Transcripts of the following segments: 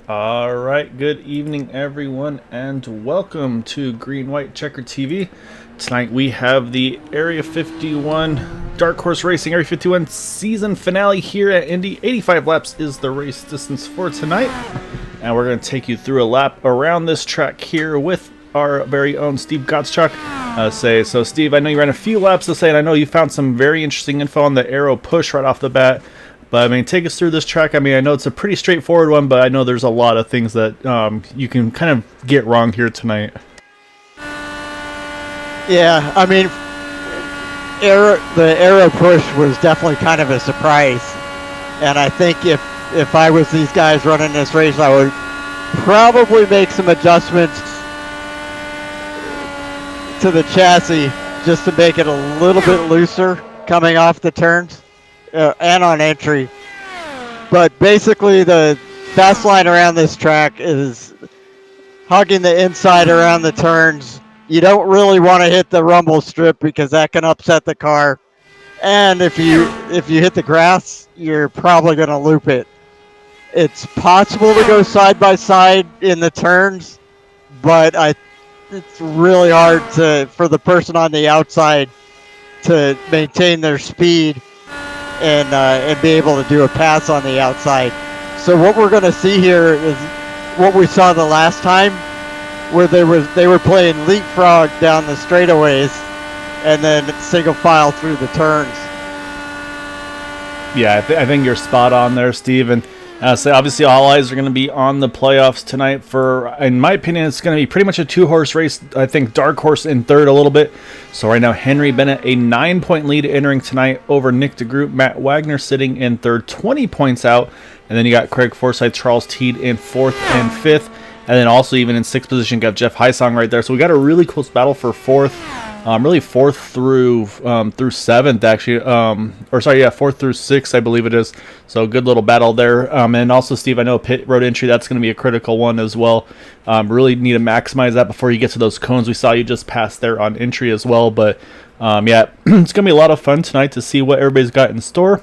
All right, good evening, everyone, and welcome to Green White Checker TV. Tonight we have the Area 51 Dark Horse Racing Area 51 season finale here at Indy. 85 laps is the race distance for tonight, and we're going to take you through a lap around this track here with our very own Steve Gottschalk. So Steve, I know you ran a few laps to say, and I know you found some very interesting info on the aero push right off the bat. But, I mean, take us through this track. I mean, I know it's a pretty straightforward one, but I know there's a lot of things that you can kind of get wrong here tonight. Yeah, I mean, the aero push was definitely kind of a surprise. And I think if I was these guys running this race, I would probably make some adjustments to the chassis just to make it a little bit looser coming off the turns. And on entry. But basically the fast line around this track is hugging the inside around the turns. You don't really want to hit the rumble strip because that can upset the car. And if you hit the grass, you're probably going to loop it. It's possible to go side by side in the turns, but it's really hard for the person on the outside to maintain their speed and be able to do a pass on the outside. So what we're going to see here is what we saw the last time, where they were playing leapfrog down the straightaways and then single file through the turns. Yeah, I think you're spot on there, Steve. And so obviously all eyes are going to be on the playoffs tonight. In my opinion, it's going to be pretty much a two-horse race. I think Dark Horse in third a little bit. So right now, Henry Bennett, a 9-point lead entering tonight over Nick DeGroot. Matt Wagner sitting in third, 20 points out. And then you got Craig Forsyth, Charles Teed in fourth and fifth. And then also even in sixth position, got Jeff Hysong right there. So we got a really close battle for fourth. Really fourth through seventh, actually. Fourth through sixth, I believe it is. So good little battle there. And also, Steve, I know pit road entry, that's going to be a critical one as well. Really need to maximize that before you get to those cones. We saw you just pass there on entry as well. But, yeah, it's going to be a lot of fun tonight to see what everybody's got in store.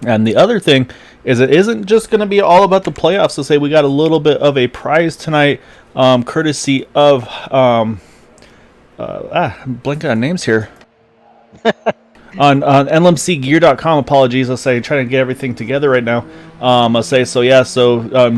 And the other thing is it isn't just going to be all about the playoffs. To say we got a little bit of a prize tonight, courtesy of... blanking on names here. on nlmcgear.com, apologies. I'll say trying to get everything together right now.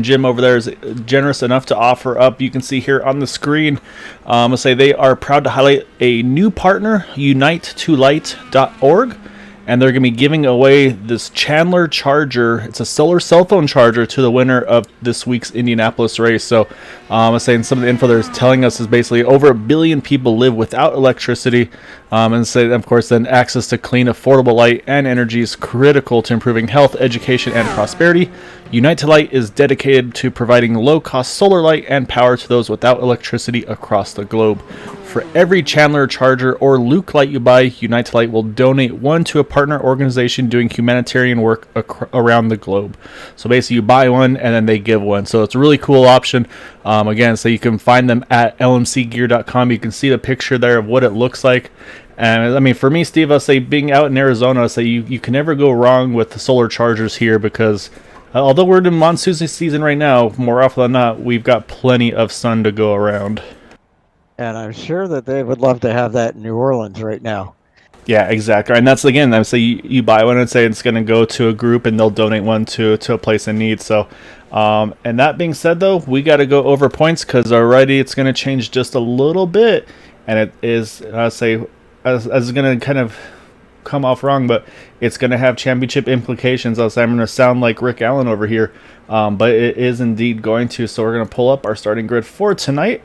Jim over there is generous enough to offer up. You can see here on the screen. I'll say they are proud to highlight a new partner, unite2light.org. And they're going to be giving away this Chandler charger. It's a solar cell phone charger to the winner of this week's Indianapolis race. So I'm saying some of the info they're telling us is basically over 1 billion people live without electricity. And say, of course, then access to clean, affordable light and energy is critical to improving health, education, and prosperity. Unite to Light is dedicated to providing low-cost solar light and power to those without electricity across the globe. For every Chandler charger or Luke light you buy, Unite to Light will donate one to a partner organization doing humanitarian work around the globe. So basically you buy one and then they give one. So it's a really cool option. Again, so you can find them at lmcgear.com. You can see the picture there of what it looks like. And I mean, for me, Steve, I'll say being out in Arizona, I'll say you can never go wrong with the solar chargers here because although we're in monsoon season right now, more often than not, we've got plenty of sun to go around. And I'm sure that they would love to have that in New Orleans right now. Yeah, exactly. And that's, again, I would say you buy one and say it's going to go to a group and they'll donate one to a place in need. So, and that being said, though, we got to go over points because already it's going to change just a little bit. And it is, as going to kind of come off wrong, but it's going to have championship implications. I'm going to sound like Rick Allen over here, but it is indeed going to. So we're going to pull up our starting grid for tonight.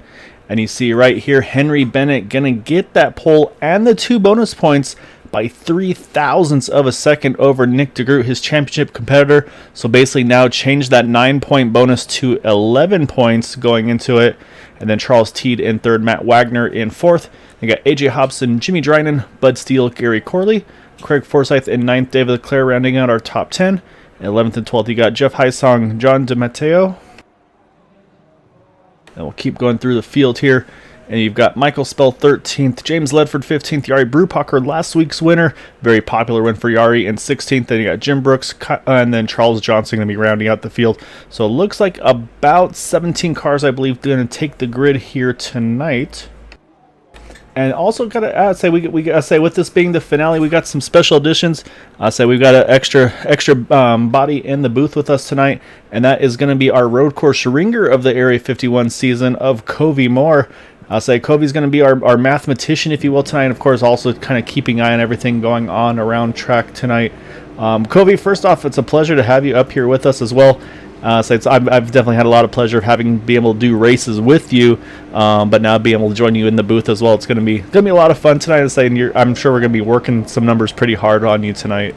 And you see right here, Henry Bennett going to get that pole and the 2 bonus points by 0.003 of a second over Nick DeGroot, his championship competitor. So basically now change that 9-point bonus to 11 points going into it. And then Charles Teed in third, Matt Wagner in fourth. You got AJ Hobson, Jimmy Drynan, Bud Steele, Gary Corley, Craig Forsyth in ninth, David Leclerc rounding out our top 10. 11th and 12th, you got Jeff Hysong, John DeMatteo. And we'll keep going through the field here. And you've got Michael Spell 13th, James Ledford 15th, Yari Brubacher last week's winner, very popular win for Yari, and 16th. Then you got Jim Brooks, and then Charles Johnson going to be rounding out the field. So it looks like about 17 cars, I believe, going to take the grid here tonight. And also gotta say we gotta say, with this being the finale, we got some special additions. We've got an extra body in the booth with us tonight, and that is going to be our road course ringer of the Area 51 season of Covey Moore. Covey's going to be our mathematician, if you will, tonight. And of course, also kind of keeping eye on everything going on around track tonight. Covey, first off, it's a pleasure to have you up here with us as well. I've definitely had a lot of pleasure of being able to do races with you, but now being able to join you in the booth as well. It's going to be a lot of fun tonight. I'm sure we're going to be working some numbers pretty hard on you tonight.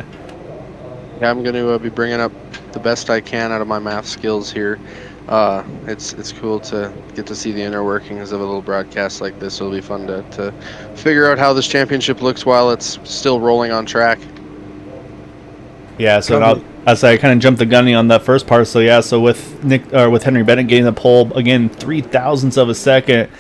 Yeah, I'm going to be bringing up the best I can out of my math skills here. It's cool to get to see the inner workings of a little broadcast like this. It'll be fun to figure out how this championship looks while it's still rolling on track. Yeah, so I kind of jumped the gun on that first part. So with Henry Bennett getting the pole again, 0.003 of a second.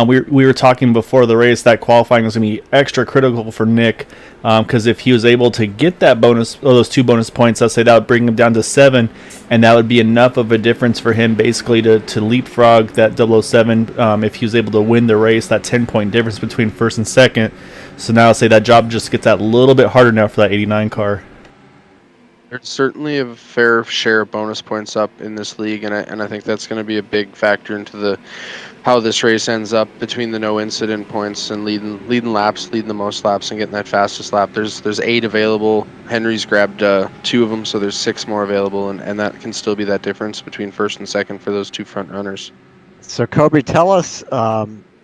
We were talking before the race that qualifying was going to be extra critical for Nick, because if he was able to get that those 2 bonus points, that would bring him down to 7, and that would be enough of a difference for him basically to leapfrog that 007. If he was able to win the race, that 10-point difference between first and second. So now that job just gets that little bit harder now for that 89 car. There's certainly a fair share of bonus points up in this league, and I think that's going to be a big factor into how this race ends up between the no incident points and leading the most laps and getting that fastest lap. There's 8 available. Henry's grabbed 2 of them, so there's 6 more available, and that can still be that difference between first and second for those 2 front runners. So Kobe, tell us,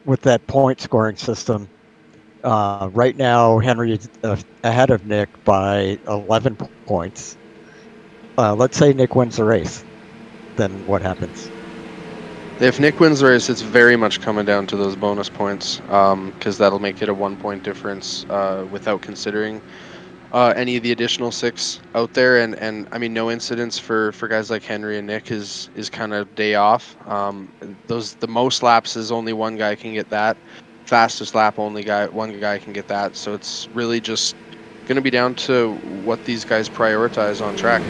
with that point scoring system, right now Henry is ahead of Nick by 11 points. Let's say Nick wins the race, then what happens? If Nick wins the race, it's very much coming down to those bonus points, because that'll make it a 1-point difference without considering any of the additional 6 out there. And I mean, no incidents for guys like Henry and Nick is kind of day off. The most laps is only one guy can get that. Fastest lap, one guy can get that. So it's really just going to be down to what these guys prioritize on track.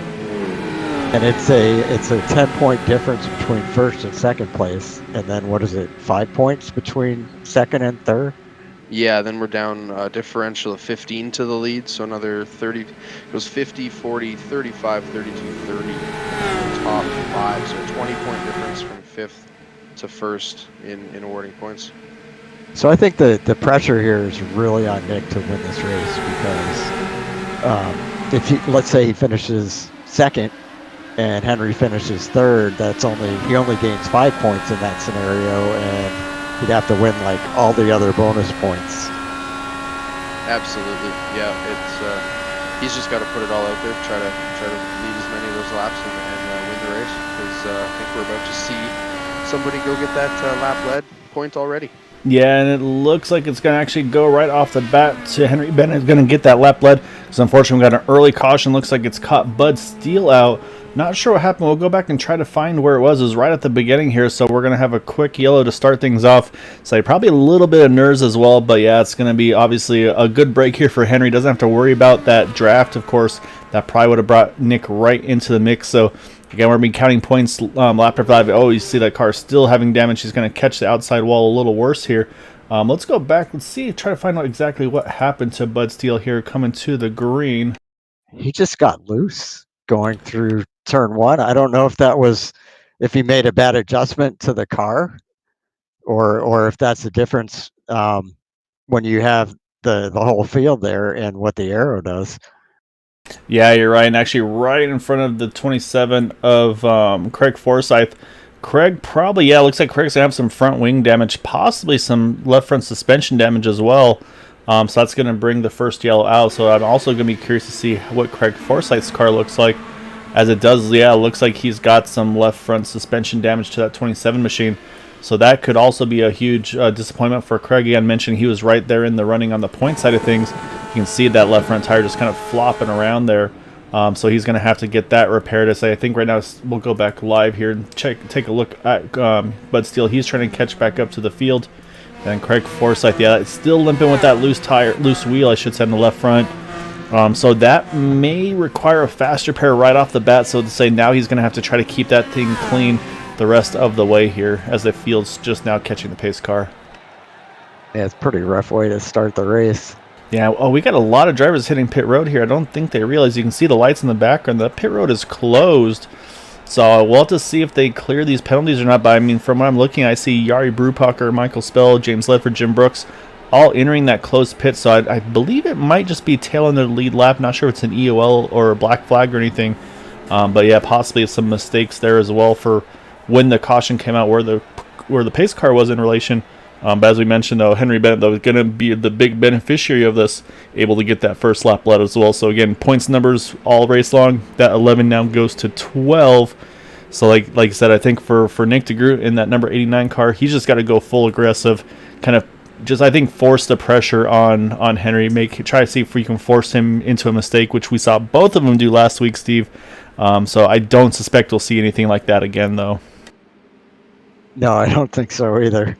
And it's a 10-point difference between first and second place, and then what is it, 5 points between second and third? Yeah, then we're down a differential of 15 to the lead, so another 30. It goes 50, 40, 35, 32, 30. Top 5, so a 20-point difference from 5th to 1st in awarding points. So I think the pressure here is really on Nick to win this race, because let's say he finishes second and Henry finishes third, he only gains 5 points in that scenario, and he'd have to win like all the other bonus points. Absolutely, yeah. He's just got to put it all out there, try to lead as many of those laps and win the race, because I think we're about to see somebody go get that lap lead point already. Yeah, and it looks like it's going to actually go right off the bat to Henry Bennett. Is going to get that lap lead, because unfortunately we got an early caution. Looks like it's caught Bud Steele out. Not sure what happened. We'll go back and try to find where it was. It was right at the beginning here, so we're going to have a quick yellow to start things off. So probably a little bit of nerves as well, but yeah, it's going to be obviously a good break here for Henry. Doesn't have to worry about that draft, of course. That probably would have brought Nick right into the mix. So again, we're going to be counting points lap after 5. Oh, you see that car still having damage. He's going to catch the outside wall a little worse here. Let's go back. Let's try to find out exactly what happened to Bud Steele here coming to the green. He just got loose going through turn 1. I don't know if he made a bad adjustment to the car, or if that's the difference when you have the whole field there and what the aero does. Yeah, you're right. And actually right in front of the 27 of Craig Forsyth. Craig probably, looks like Craig's going to have some front wing damage, possibly some left front suspension damage as well. So that's going to bring the first yellow out. So I'm also going to be curious to see what Craig Forsyth's car looks like. As it does, it looks like he's got some left front suspension damage to that 27 machine. So that could also be a huge disappointment for Craig. Again, mentioning he was right there in the running on the point side of things. You can see that left front tire just kind of flopping around there. So he's going to have to get that repaired. I think right now we'll go back live here and take a look at Bud Steele. He's trying to catch back up to the field. And Craig Forsyth, yeah, it's still limping with that loose wheel, I should say, in the left front. So that may require a faster pair right off the bat. So to say, now he's going to have to try to keep that thing clean the rest of the way here, as the field's just now catching the pace car. Yeah, it's a pretty rough way to start the race. Yeah, we got a lot of drivers hitting pit road here. I don't think they realize. You can see the lights in the background. The pit road is closed. So we'll have to see if they clear these penalties or not. But I mean, from what I'm looking, I see Yari Brewpacker, Michael Spell, James Ledford, Jim Brooks, all entering that closed pit. So I believe it might just be tailing their lead lap. Not sure if it's an EOL or a black flag or anything. But yeah, possibly some mistakes there as well for when the caution came out, where the pace car was in relation. But as we mentioned, though, Henry Bennett, though, is going to be the big beneficiary of this, able to get that first lap led as well. So again, points numbers all race long. That 11 now goes to 12. So like I said, I think for Nick DeGroot in that number 89 car, he's just got to go full aggressive, kind of just, I think, force the pressure on Henry, try to see if we can force him into a mistake, which we saw both of them do last week, Steve. So I don't suspect we'll see anything like that again, though. No, I don't think so either.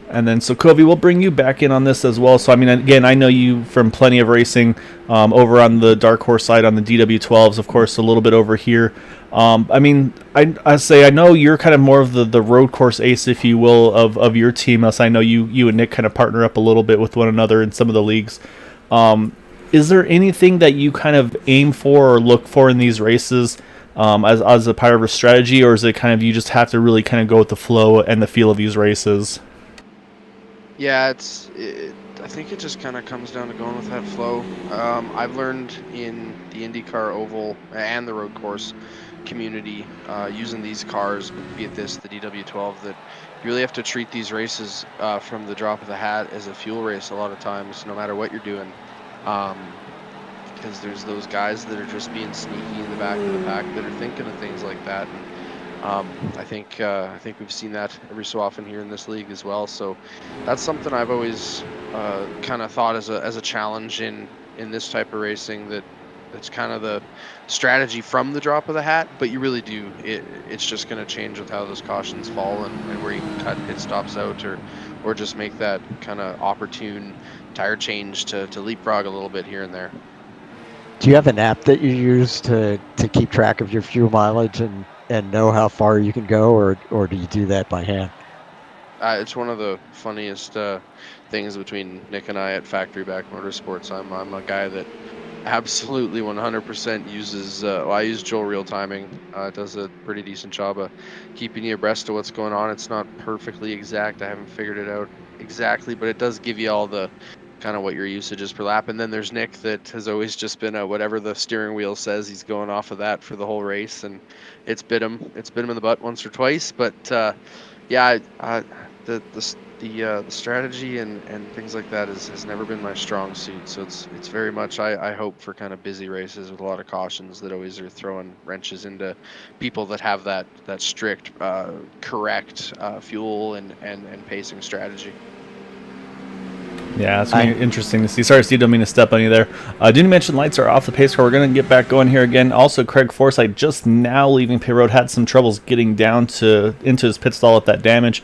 And then, so Covey, we'll bring you back in on this as well. So, I mean, again, I know you from plenty of racing over on the Dark Horse side on the DW12s, of course, a little bit over here. I mean, I know you're kind of more of the road course ace, if you will, of your team. As I know you and Nick kind of partner up a little bit with one another in some of the leagues. Is there anything that you kind of aim for or look for in these races as a part of a strategy, or is it kind of you just have to really kind of go with the flow and the feel of these races? Yeah, I think it just kind of comes down to going with that flow. I've learned in the IndyCar Oval and the road course community, using these cars, be it the DW12, that you really have to treat these races from the drop of the hat as a fuel race a lot of times, no matter what you're doing. Because there's those guys that are just being sneaky in the back of the pack that are thinking of things like that. And, I think we've seen that every so often here in this league as well. So that's something I've always kind of thought as a challenge in this type of racing. That's kind of the strategy from the drop of the hat. But you really do. It's just going to change with how those cautions fall and where you can cut pit stops out or just make that kind of opportune tire change to leapfrog a little bit here and there. Do you have an app that you use to keep track of your fuel mileage and know how far you can go, or do you do that by hand? It's one of the funniest things between Nick and I at Factory Back Motorsports. I'm a guy that absolutely 100% uses, I use Joel Real Timing. It does a pretty decent job of keeping you abreast of what's going on. It's not perfectly exact. I haven't figured it out exactly, but it does give you all the kind of what your usage is per lap. And then there's Nick that has always just been whatever the steering wheel says, he's going off of that for the whole race, and it's bit him in the butt once or twice. But yeah, the strategy and things like that has never been my strong suit. So it's very much I hope for kind of busy races with a lot of cautions that always are throwing wrenches into people that have that strict correct fuel and pacing strategy. Yeah, it's going to be interesting to see. Sorry, Steve, don't mean to step on you there. Didn't mention lights are off the pace car. We're going to get back going here again. Also, Craig Forsyth just now leaving pit road, had some troubles getting down into his pit stall at that damage.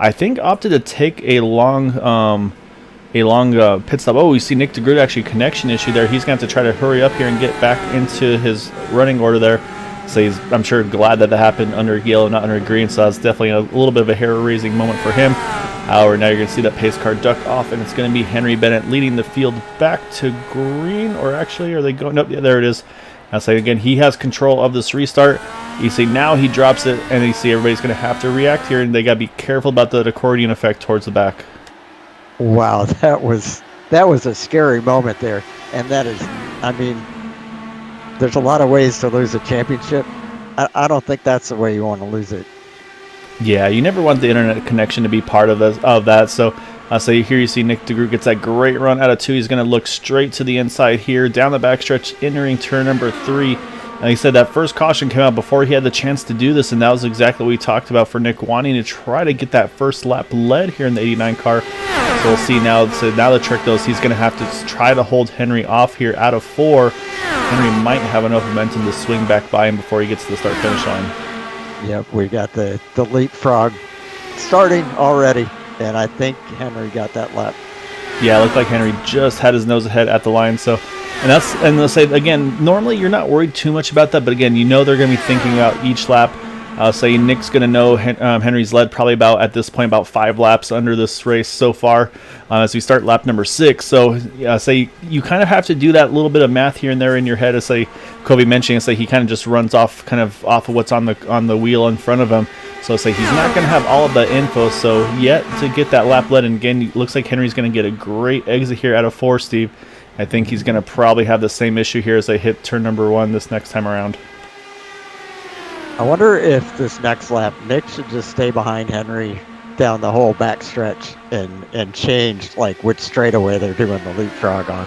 I think opted to take a long pit stop. Oh, we see Nick DeGroot actually connection issue there. He's going to have to try to hurry up here and get back into his running order there. So he's, I'm sure, glad that happened under yellow, not under green. So that's definitely a little bit of a hair-raising moment for him. However, now you're going to see that pace car duck off, and it's going to be Henry Bennett leading the field back to green. Or actually, are they going? Nope, yeah, there it is. I'll say again, he has control of this restart. You see now he drops it, and you see everybody's going to have to react here, and they got to be careful about the accordion effect towards the back. Wow, that was a scary moment there, and that is, I mean, there's a lot of ways to lose a championship. I don't think that's the way you want to lose it. Yeah, you never want the internet connection to be part of that. So here you see Nick DeGroot gets that great run out of 2. He's going to look straight to the inside here, down the backstretch, entering turn number 3. And he said that first caution came out before he had the chance to do this, and that was exactly what we talked about for Nick, wanting to try to get that first lap led here in the 89 car. So we'll see now. So now the trick, though, is he's going to have to try to hold Henry off here out of 4. Henry might have enough momentum to swing back by him before he gets to the start-finish line. Yep, we got the leapfrog starting already, and I think Henry got that lap. Yeah, it looked like Henry just had his nose ahead at the line. So, and they'll say again, normally you're not worried too much about that, but again, you know they're going to be thinking about each lap. Say Nick's going to know Henry's led probably about at this point about 5 laps under this race so far as we start lap number 6. So say you kind of have to do that little bit of math here and there in your head. As say Kobe mentioned, say he kind of just runs off of what's on the wheel in front of him. So say he's not going to have all of that info. So yet to get that lap led, and again, it looks like Henry's going to get a great exit here out of 4, Steve. I think he's going to probably have the same issue here as they hit turn number 1 this next time around. I wonder if this next lap, Nick should just stay behind Henry down the whole back stretch and change like which straightaway they're doing the leapfrog on.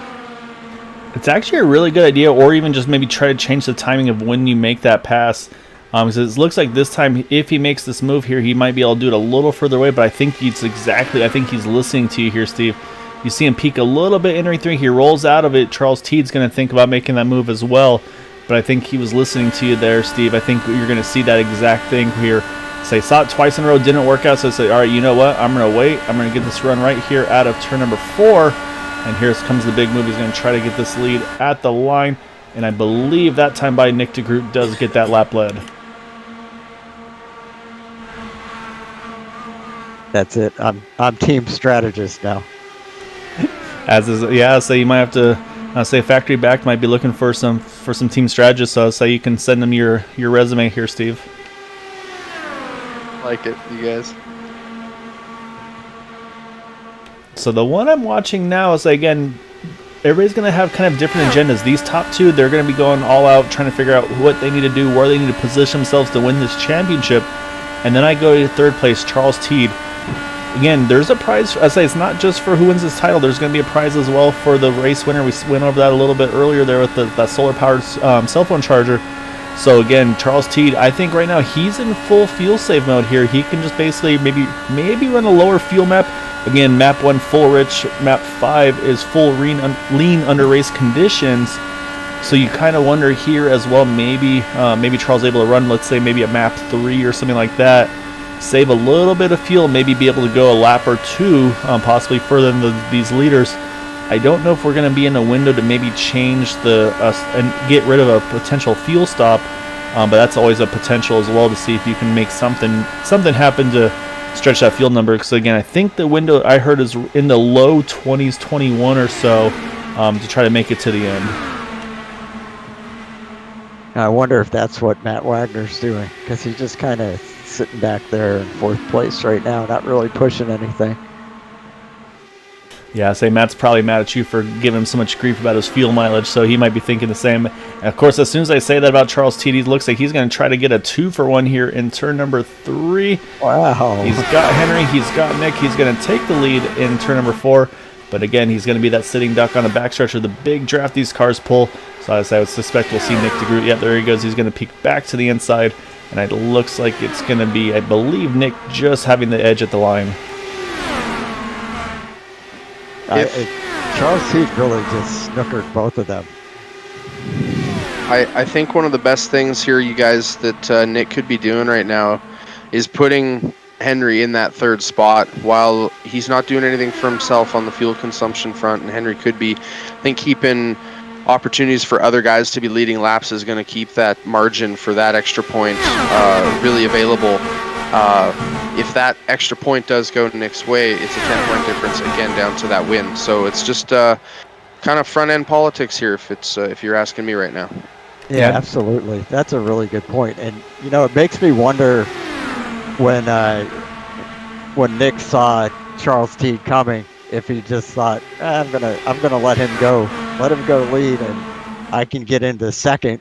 It's actually a really good idea, or even just maybe try to change the timing of when you make that pass. Because it looks like this time, if he makes this move here, he might be able to do it a little further away, but I think he's listening to you here, Steve. You see him peek a little bit entering 3. He rolls out of it. Charles Teed's going to think about making that move as well. But I think he was listening to you there, Steve. I think you're going to see that exact thing here. Say, saw it twice in a row, didn't work out, so say, all right, you know what? I'm going to wait. I'm going to get this run right here out of turn number 4. And here comes the big move. He's going to try to get this lead at the line. And I believe that time by Nick DeGroot does get that lap led. That's it. I'm team strategist now. As is, yeah. So you might have to say factory back might be looking for some team strategists. So say you can send them your resume here, Steve. Like it, you guys. So the one I'm watching now is, again, everybody's going to have kind of different agendas. These top 2, they're going to be going all out, trying to figure out what they need to do, where they need to position themselves to win this championship. And then I go to 3rd place, Charles Teed. Again, there's a prize. I say it's not just for who wins this title. There's going to be a prize as well for the race winner. We went over that a little bit earlier there with that solar-powered cell phone charger. So again, Charles Teed, I think right now he's in full fuel save mode here. He can just basically maybe run a lower fuel map. Again, map 1 full rich, map 5 is full lean under race conditions. So you kind of wonder here as well, maybe Charles able to run, let's say maybe a map 3 or something like that. Save a little bit of fuel, maybe be able to go a lap or 2, possibly further than these leaders. I don't know if we're going to be in a window to maybe change and get rid of a potential fuel stop, but that's always a potential as well to see if you can make something happen to stretch that fuel number. Because again, I think the window I heard is in the low 20s, 21 or so, to try to make it to the end. I wonder if that's what Matt Wagner's doing, because he's just kind of sitting back there in 4th place right now, not really pushing anything. Yeah, say Matt's probably mad at you for giving him so much grief about his fuel mileage, so he might be thinking the same. And of course, as soon as I say that about Charles Teed, he looks like he's going to try to get a 2-for-1 here in turn number 3. Wow. He's got Henry, he's got Nick, he's going to take the lead in turn number 4. But again, he's going to be that sitting duck on the backstretch of the big draft these cars pull. So as I would suspect, we'll see Nick DeGroot. Yep, there he goes. He's going to peek back to the inside. And it looks like it's going to be, I believe, Nick just having the edge at the line. Charles Teed really just snookered both of them. I think one of the best things here, you guys, that Nick could be doing right now is putting Henry in that 3rd spot while he's not doing anything for himself on the fuel consumption front. And Henry could be, I think, keeping opportunities for other guys to be leading laps is going to keep that margin for that extra point really available. If that extra point does go Nick's way, it's a 10-point difference again down to that win. So it's just kind of front-end politics here, if you're asking me right now. Yeah, absolutely. That's a really good point. And it makes me wonder when Nick saw Charles Teed coming, if he just thought, I'm gonna let him go lead, and I can get into 2nd,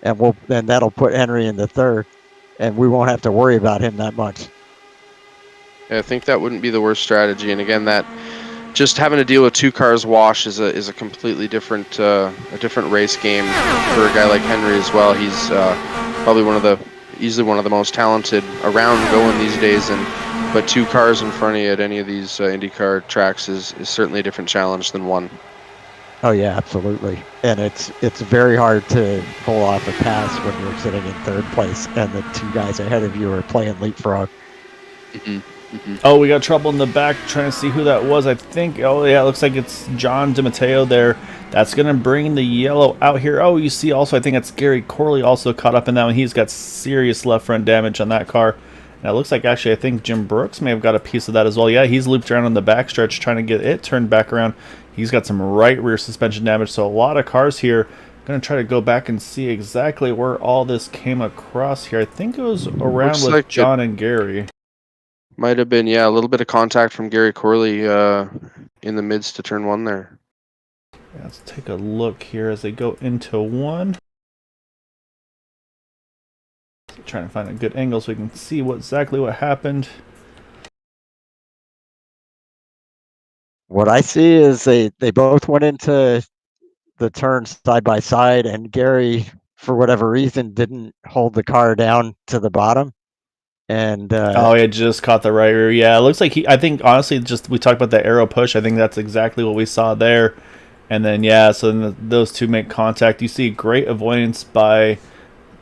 and then that'll put Henry in the 3rd, and we won't have to worry about him that much. Yeah, I think that wouldn't be the worst strategy. And again, that just having to deal with 2 cars wash is a completely different race game for a guy like Henry as well. He's probably easily one of the most talented around going these days, but 2 cars in front of you at any of these IndyCar tracks is certainly a different challenge than 1. Oh yeah, absolutely. And it's very hard to pull off a pass when you're sitting in third place and the two guys ahead of you are playing leapfrog. Hmm. Hmm. Oh, we got trouble in the back trying to see who that was. I think, oh yeah, it looks like it's John DiMatteo there. That's going to bring the yellow out here. Oh, you see also, I think it's Gary Corley also caught up in that one. He's got serious left front damage on that car. And it looks like actually I think Jim Brooks may have got a piece of that as well. Yeah, he's looped around on the backstretch trying to get it turned back around. He's got some right rear suspension damage. So a lot of cars here. Going to try to go back and see exactly where all this came across here. I think it was around Looks with like John and Gary. Might have been, yeah, a little bit of contact from Gary Corley in the midst to turn one there. Yeah, let's take a look here as they go into one. Trying to find a good angle so we can see exactly what happened. What I see is they both went into the turn side by side, and Gary, for whatever reason, didn't hold the car down to the bottom. And Oh, it just caught the right rear. Yeah, it looks like I think honestly, just we talked about the arrow push. I think that's exactly what we saw there. And then yeah, so then those two make contact. You see great avoidance by, I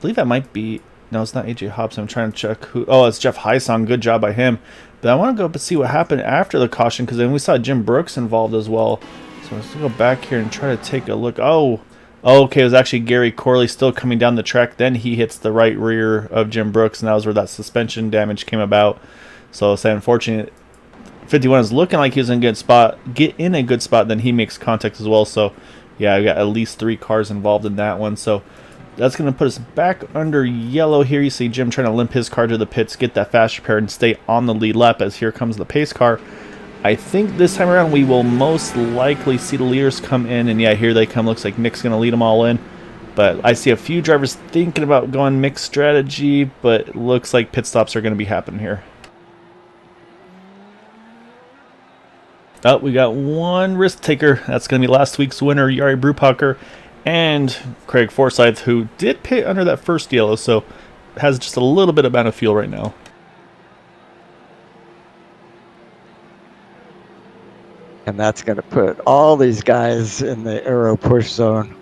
believe that might be, no, it's not AJ Hobson. I'm trying to check who. Oh, it's Jeff Heisong. Good job by him. But I want to go up and see what happened after the caution, because then we saw Jim Brooks involved as well. So let's go back here and try to take a look. Oh, okay, it was actually Gary Corley still coming down the track. Then he hits the right rear of Jim Brooks, and that was where that suspension damage came about. So it's unfortunate. 51 is looking like he's in a good spot. Get in a good spot, then he makes contact as well. So yeah, we got at least 3 cars involved in that one. So that's going to put us back under yellow here. You see Jim trying to limp his car to the pits, get that fast repair, and stay on the lead lap as here comes the pace car. I think this time around we will most likely see the leaders come in, and yeah, here they come. Looks like Nick's going to lead them all in. But I see a few drivers thinking about going mixed strategy, but it looks like pit stops are going to be happening here. Oh, we got one risk taker. That's going to be last week's winner, Jari Brupacher, and Craig Forsyth, who did pit under that first yellow, so has just a little bit amount of fuel right now. and that's going to put all these guys in the aero push zone.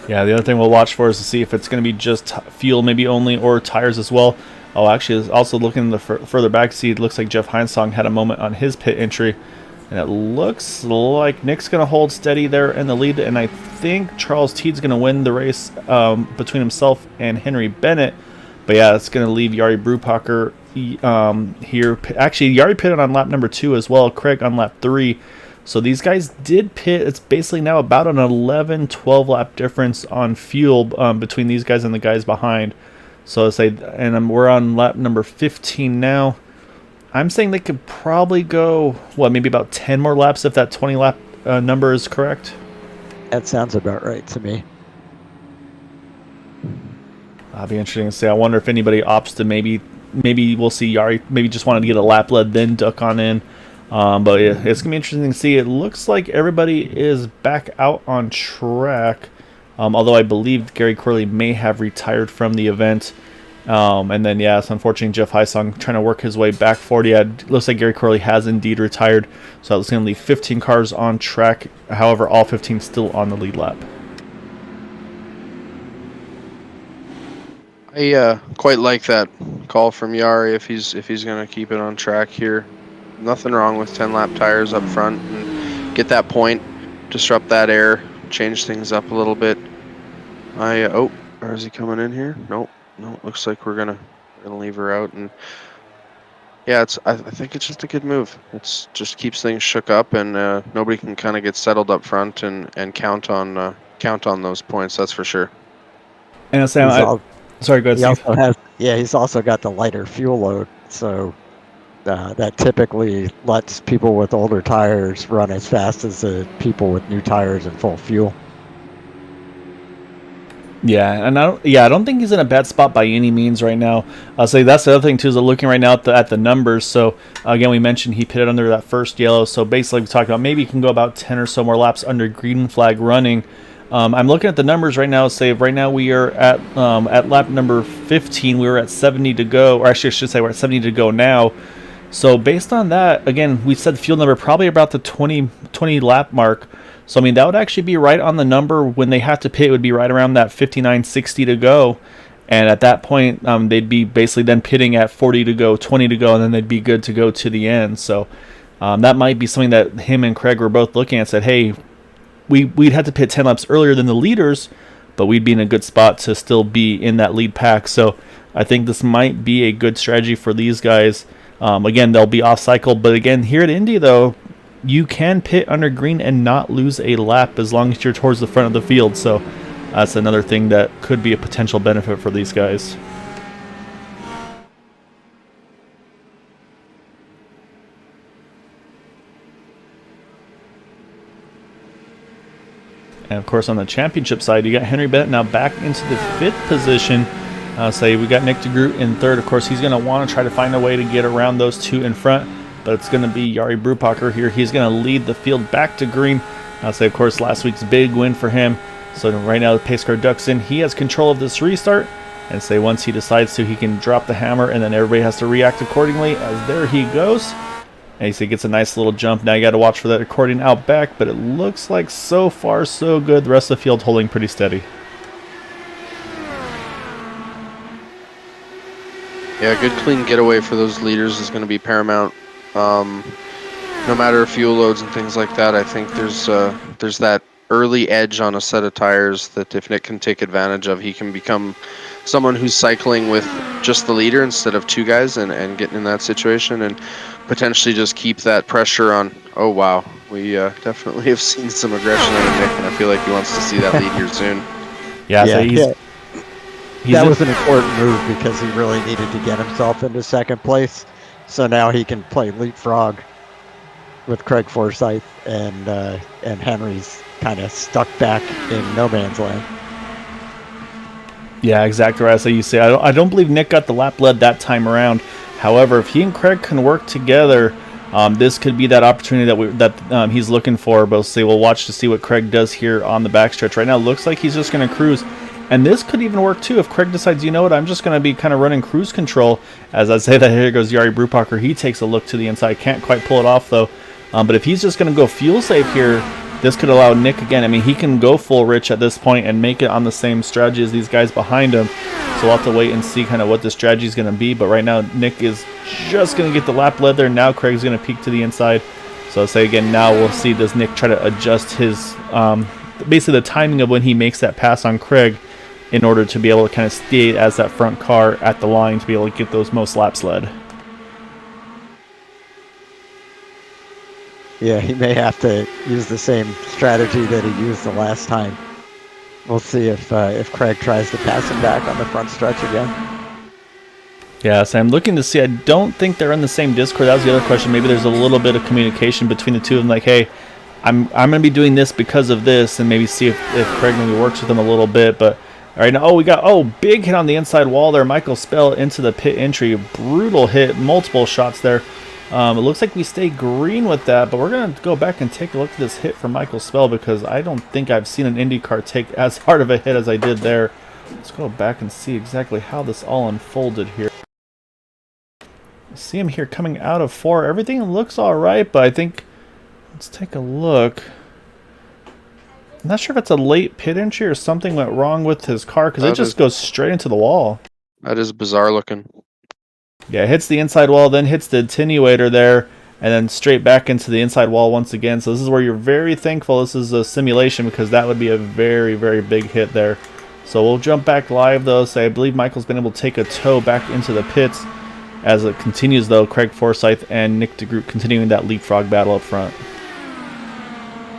Yeah, the other thing we'll watch for is to see if it's going to be just fuel maybe only or tires as well. Oh, actually, is also looking the further back to see, it looks like Jeff Heinsong had a moment on his pit entry. And it looks like Nick's going to hold steady there in the lead. And I think Charles Teed's going to win the race between himself and Henry Bennett. But yeah, it's going to leave Jari Brupacher here. Actually, Jari pitted on lap number 2 as well. Craig on lap 3. So these guys did pit. It's basically now about an 11-12 lap difference on fuel between these guys and the guys behind. So let's say, and we're on lap number 15 now. I'm saying they could probably go, what, maybe about 10 more laps if that 20 lap number is correct? That sounds about right to me. That'll be interesting to see. I wonder if anybody opts to maybe we'll see Jari maybe just wanted to get a lap lead, then duck on in. But yeah, it's going to be interesting to see. It looks like everybody is back out on track. Although I believe Gary Corley may have retired from the event. And then, yeah, it's unfortunately Jeff Heisong trying to work his way back forward. Yeah, it looks like Gary Corley has indeed retired. So that's going to leave 15 cars on track. However, all 15 still on the lead lap. I quite like that call from Jari if he's going to keep it on track here. Nothing wrong with 10 lap tires up front and get that point, disrupt that air, change things up a little bit. Oh, or is he coming in here? Nope. No, looks like we're gonna leave her out, and yeah, I think it's just a good move. It's just keeps things shook up, and nobody can kind of get settled up front and count on those points. That's for sure. And Sam, sorry, go ahead. He's also got the lighter fuel load, so that typically lets people with older tires run as fast as the people with new tires and full fuel. Yeah, and I don't think he's in a bad spot by any means right now. I'll say that's the other thing too, is looking right now at the numbers. So again, we mentioned he pitted under that first yellow. So basically, we talked about maybe he can go about 10 or so more laps under green flag running. I'm looking at the numbers right now. Say right now we are at lap number 15. We were at 70 to go, or actually I should say we're at 70 to go now. So based on that, again, we said field number probably about the 20 lap mark. So I mean that would actually be right on the number when they have to pit. It would be right around that 59:60 to go, and at that point they'd be basically then pitting at 40 to go, 20 to go, and then they'd be good to go to the end. So that might be something that him and Craig were both looking at. Said, hey, we'd have to pit 10 laps earlier than the leaders, but we'd be in a good spot to still be in that lead pack. So I think this might be a good strategy for these guys. Again, they'll be off cycle, but again, here at Indy though, you can pit under green and not lose a lap as long as you're towards the front of the field. So that's another thing that could be a potential benefit for these guys. And of course, on the championship side, you got Henry Bennett now back into the 5th position. Say we got Nick DeGroot in 3rd. Of course, he's going to want to try to find a way to get around those two in front, but it's going to be Jari Brupacher here. He's going to lead the field back to green. Say, of course, last week's big win for him. So right now, the pace car ducks in. He has control of this restart, and say once he decides to, he can drop the hammer, and then everybody has to react accordingly. As there he goes. And he gets a nice little jump. Now you got to watch for that accordion out back, but it looks like so far so good. The rest of the field holding pretty steady. Yeah, good clean getaway for those leaders is going to be paramount. No matter fuel loads and things like that, I think there's that early edge on a set of tires that if Nick can take advantage of, he can become someone who's cycling with just the leader instead of two guys and getting in that situation and potentially just keep that pressure on. Oh, wow. We definitely have seen some aggression out of Nick, and I feel like he wants to see that lead here soon. Yeah, so he's that was an important move because he really needed to get himself into 2nd place. So now he can play leapfrog with Craig Forsyth, and Henry's kind of stuck back in no man's land. Yeah, exactly right. So you say, I don't believe Nick got the lap lead that time around. However, if he and Craig can work together, this could be that opportunity that he's looking for. But we'll watch to see what Craig does here on the backstretch. Right now, it looks like he's just going to cruise. And this could even work too if Craig decides, you know what, I'm just going to be kind of running cruise control. As I say that, here goes Jari Brupacher. He takes a look to the inside. Can't quite pull it off though. But if he's just going to go fuel safe here, this could allow Nick again. I mean, he can go full rich at this point and make it on the same strategy as these guys behind him. So we'll have to wait and see kind of what the strategy is going to be. But right now, Nick is just going to get the lap lead there. Now Craig's going to peek to the inside. So I'll say again, now we'll see does Nick try to adjust his, basically the timing of when he makes that pass on Craig in order to be able to kind of stay as that front car at the line to be able to get those most laps led. Yeah, he may have to use the same strategy that he used the last time. We'll see if Craig tries to pass him back on the front stretch again. Yeah, so I'm looking to see. I don't think they're in the same Discord. That was the other question. Maybe there's a little bit of communication between the two of them. Like, hey, I'm going to be doing this because of this, and maybe see if Craig maybe works with them a little bit. But all right, now, we got big hit on the inside wall there. Michael Spell into the pit entry. Brutal hit, multiple shots there. It looks like we stay green with that, but we're going to go back and take a look at this hit from Michael Spell because I don't think I've seen an IndyCar take as hard of a hit as I did there. Let's go back and see exactly how this all unfolded here. See him here coming out of 4. Everything looks all right, but I think let's take a look. I'm not sure if it's a late pit entry or something went wrong with his car because it just goes straight into the wall. That is bizarre looking. Yeah, it hits the inside wall, then hits the attenuator there, and then straight back into the inside wall once again. So this is where you're very thankful this is a simulation because that would be a very, very big hit there. So we'll jump back live though. So I believe Michael's been able to take a tow back into the pits as it continues though. Craig Forsyth and Nick DeGroot continuing that leapfrog battle up front.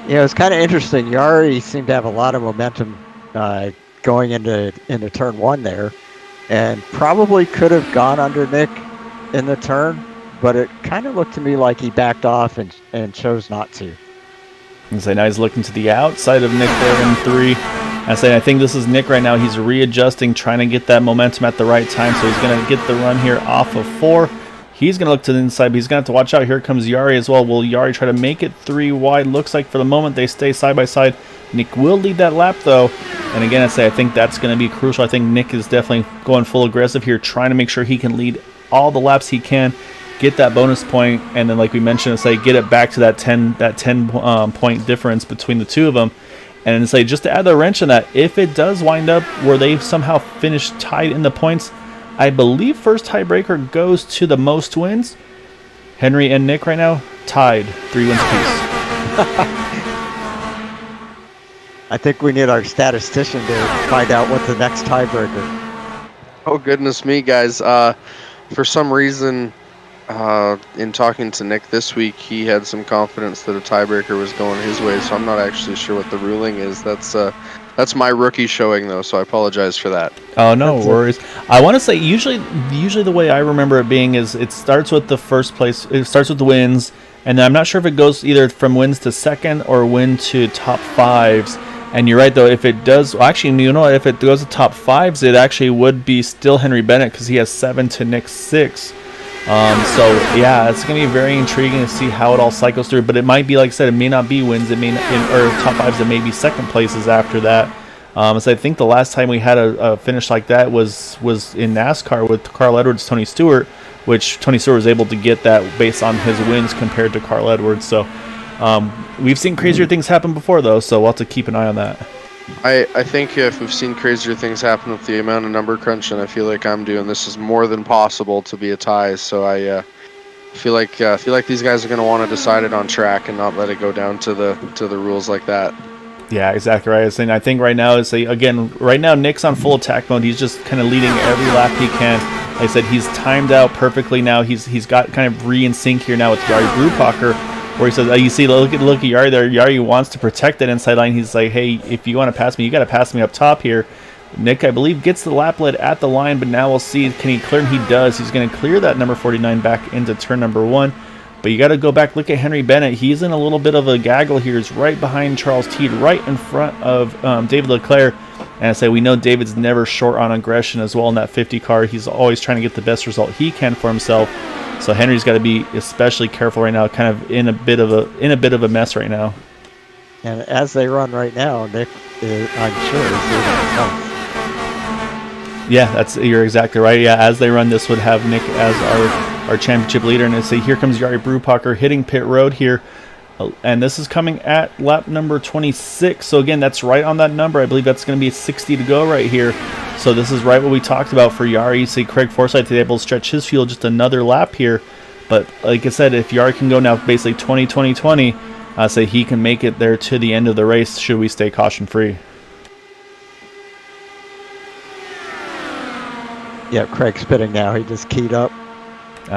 Yeah, it was kind of interesting. Jari seemed to have a lot of momentum going into turn 1 there, and probably could have gone under Nick in the turn, but it kind of looked to me like he backed off and chose not to. And so now he's looking to the outside of Nick there in 3. I think this is Nick right now. He's readjusting, trying to get that momentum at the right time. So he's going to get the run here off of 4. He's going to look to the inside, but he's going to have to watch out. Here comes Jari as well. Will Jari try to make it 3 wide? Looks like for the moment they stay side by side. Nick will lead that lap though. And again, I think that's going to be crucial. I think Nick is definitely going full aggressive here, trying to make sure he can lead all the laps he can get that bonus point, and then like we mentioned, say get it back to that 10 point difference between the two of them. And say just to add the wrench in that, if it does wind up where they somehow finish tied in the points, I believe first tiebreaker goes to the most wins. Henry and Nick right now tied 3 wins apiece. I think we need our statistician to find out what's the next tiebreaker. Oh goodness me, guys! For some reason, in talking to Nick this week, he had some confidence that a tiebreaker was going his way. So I'm not actually sure what the ruling is. That's my rookie showing though, so I apologize for that. Oh, no worries. I want to say usually the way I remember it being is it starts with the first place. It starts with the wins, and then I'm not sure if it goes either from wins to second or win to top fives. And you're right though. If it does, well, actually, you know what? If it goes to top fives, it actually would be still Henry Bennett because he has 7 to Nick's 6. So yeah, it's gonna be very intriguing to see how it all cycles through. But it might be, like I said, it may not be wins. It may not, or top fives. It may be second places after that. So I think the last time we had a finish like that was in NASCAR with Carl Edwards, Tony Stewart, which Tony Stewart was able to get that based on his wins compared to Carl Edwards. So we've seen crazier things happen before though, so we'll have to keep an eye on that. I think if we've seen crazier things happen with the amount of number crunching I feel like I'm doing, this is more than possible to be a tie. So I feel like these guys are going to want to decide it on track and not let it go down to the rules like that. Yeah, exactly right. And I think right now right now Nick's on full attack mode. He's just kind of leading every lap he can. Like I said, he's timed out perfectly now. He's got kind of in sync here now with Yari Brubacher, where he says, you see, look at Yari there. Yari wants to protect that inside line. He's like, hey, if you want to pass me, you got to pass me up top here. Nick, I believe, gets the lap lead at the line, but now we'll see, can he clear? And he does. He's going to clear that number 49 back into turn number 1. But you got to go back, look at Henry Bennett. He's in a little bit of a gaggle here. He's right behind Charles Teed, right in front of David Leclerc. And I say we know David's never short on aggression as well in that 50 car. He's always trying to get the best result he can for himself. So Henry's got to be especially careful right now, kind of in a bit of a mess right now. And as they run right now, Nick, I'm sure, is leading the points. Yeah, you're exactly right. Yeah, as they run, this would have Nick as our championship leader. And I say here comes Yari Brubacher hitting pit road here. And this is coming at lap number 26. So again, that's right on that number. I believe that's going to be 60 to go right here. So this is right what we talked about for Yari. You see Craig Forsyth is able to stretch his field just another lap here. But like I said, if Yari can go now basically 20-20-20, I say he can make it there to the end of the race should we stay caution free. Yeah, Craig's spitting now. He just keyed up.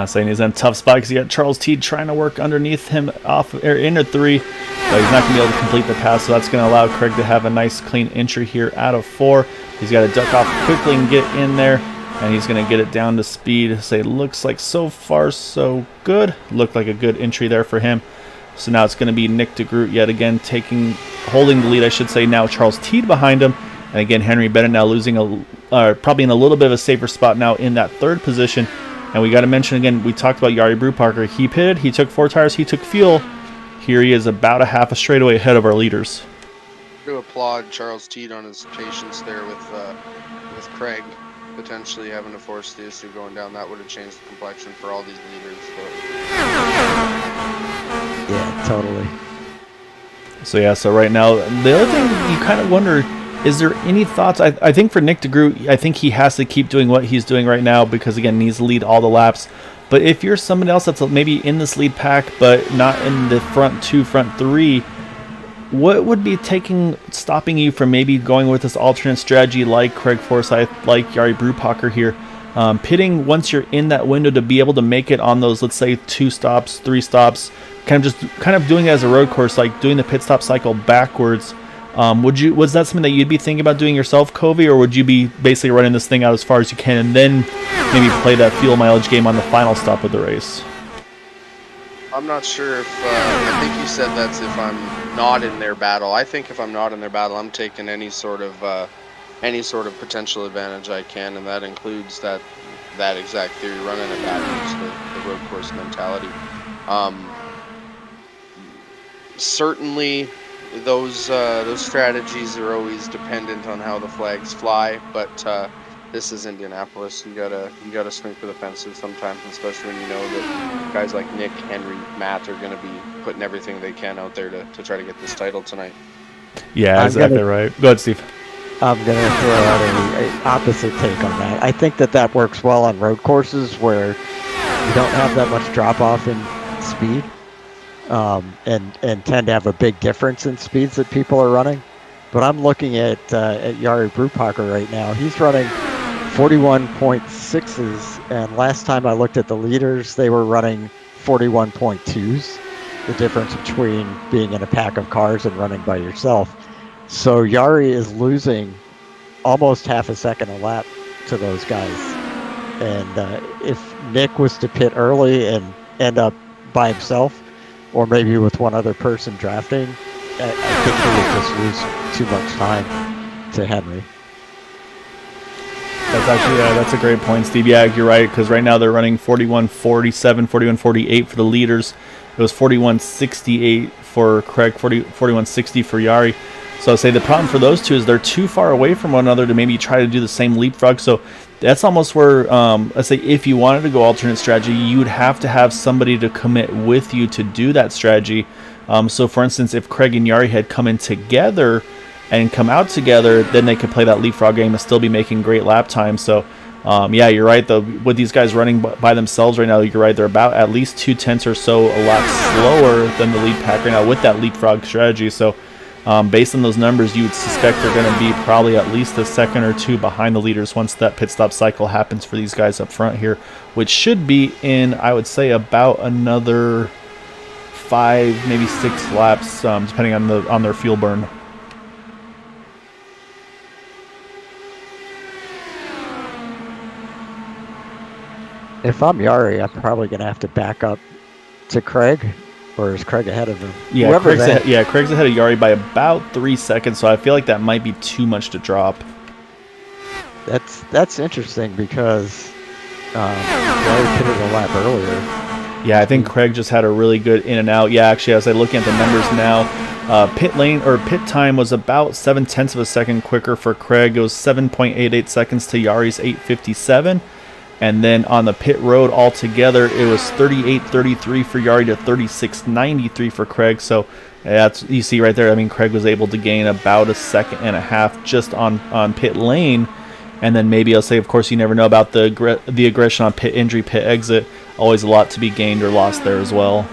Saying he's in a tough spot because you got Charles Teed trying to work underneath him off or into 3, but he's not going to be able to complete the pass, so that's going to allow Craig to have a nice clean entry here out of 4. He's got to duck off quickly and get in there, and he's going to get it down to speed. Say, looks like so far so good. Looked like a good entry there for him. So now it's going to be Nick DeGroot yet again holding the lead, I should say. Now Charles Teed behind him, and again Henry Bennett now losing probably in a little bit of a safer spot now in that 3rd position. And we got to mention again, we talked about Yari Brubacher. He pitted, he took 4 tires, he took fuel. Here he is about a half a straightaway ahead of our leaders. To applaud Charles Teed on his patience there with Craig potentially having to force the issue going down. That would have changed the complexion for all these leaders. Yeah, totally. So right now, the other thing you kind of wonder, is there any thoughts? I think for Nick DeGroot, I think he has to keep doing what he's doing right now because, again, he needs to lead all the laps. But if you're someone else that's maybe in this lead pack but not in the front 2, front 3, what would be stopping you from maybe going with this alternate strategy like Craig Forsyth, like Yari Brubacher here? Pitting once you're in that window to be able to make it on those, let's say, 2 stops, 3 stops, kind of doing it as a road course, like doing the pit stop cycle backwards. Was that something that you'd be thinking about doing yourself, Covey, or would you be basically running this thing out as far as you can and then maybe play that fuel mileage game on the final stop of the race? I'm not sure if I think you said that's if I'm not in their battle. I think if I'm not in their battle, I'm taking any sort of potential advantage I can, and that includes that exact theory, running it backwards, the road course mentality. Certainly. Those strategies are always dependent on how the flags fly, but this is Indianapolis. You gotta swing for the fences sometimes, especially when you know that guys like Nick, Henry, Matt are gonna be putting everything they can out there to try to get this title tonight. Yeah, exactly right. Go ahead, Steve. I'm going to throw out an opposite take on that. I think that works well on road courses where you don't have that much drop off in speed, and tend to have a big difference in speeds that people are running. But I'm looking at Jari Brupacher right now. He's running 41.6s, and last time I looked at the leaders, they were running 41.2s. The difference between being in a pack of cars and running by yourself. So Jari is losing almost half a second a lap to those guys. And if Nick was to pit early and end up by himself, or maybe with one other person drafting, I think he would just lose too much time to Henry. That's actually, that's a great point, Steve. Yeah, you're right, because right now they're running 41.47, 41.48 for the leaders. It was 41.68 for Craig, 41.60 for Jari. So I'd say the problem for those two is they're too far away from one another to maybe try to do the same leapfrog. So that's almost where, let's say, if you wanted to go alternate strategy, you would have to have somebody to commit with you to do that strategy. So for instance, if Craig and Jari had come in together and come out together, then they could play that leapfrog game and still be making great lap time. So yeah, you're right, though. With these guys running by themselves right now, you're right, they're about at least 2/10 or so a lot slower than the lead pack right now with that leapfrog strategy. So based on those numbers, you would suspect they're going to be probably at least a second or two behind the leaders once that pit stop cycle happens for these guys up front here, which should be in, I would say, about another 5, maybe 6 laps, depending on their fuel burn. If I'm Jari, I'm probably going to have to back up to Craig, or is Craig ahead of him? Yeah, Craig's ahead of Jari by about 3 seconds, so I feel like that might be too much to drop. That's interesting because Jari pitted a lap earlier. Yeah, I think Craig just had a really good in and out. Yeah, actually, as I look at the numbers now, pit time was about 0.7 of a second quicker for Craig. It was 7.88 seconds to Yari's 8.57. And then on the pit road altogether, it was 38.33 for Jari to 36.93 for Craig. So that's, you see right there, I mean, Craig was able to gain about 1.5 seconds just on pit lane. And then maybe I'll say, of course, you never know about the aggression on pit entry, pit exit. Always a lot to be gained or lost there as well.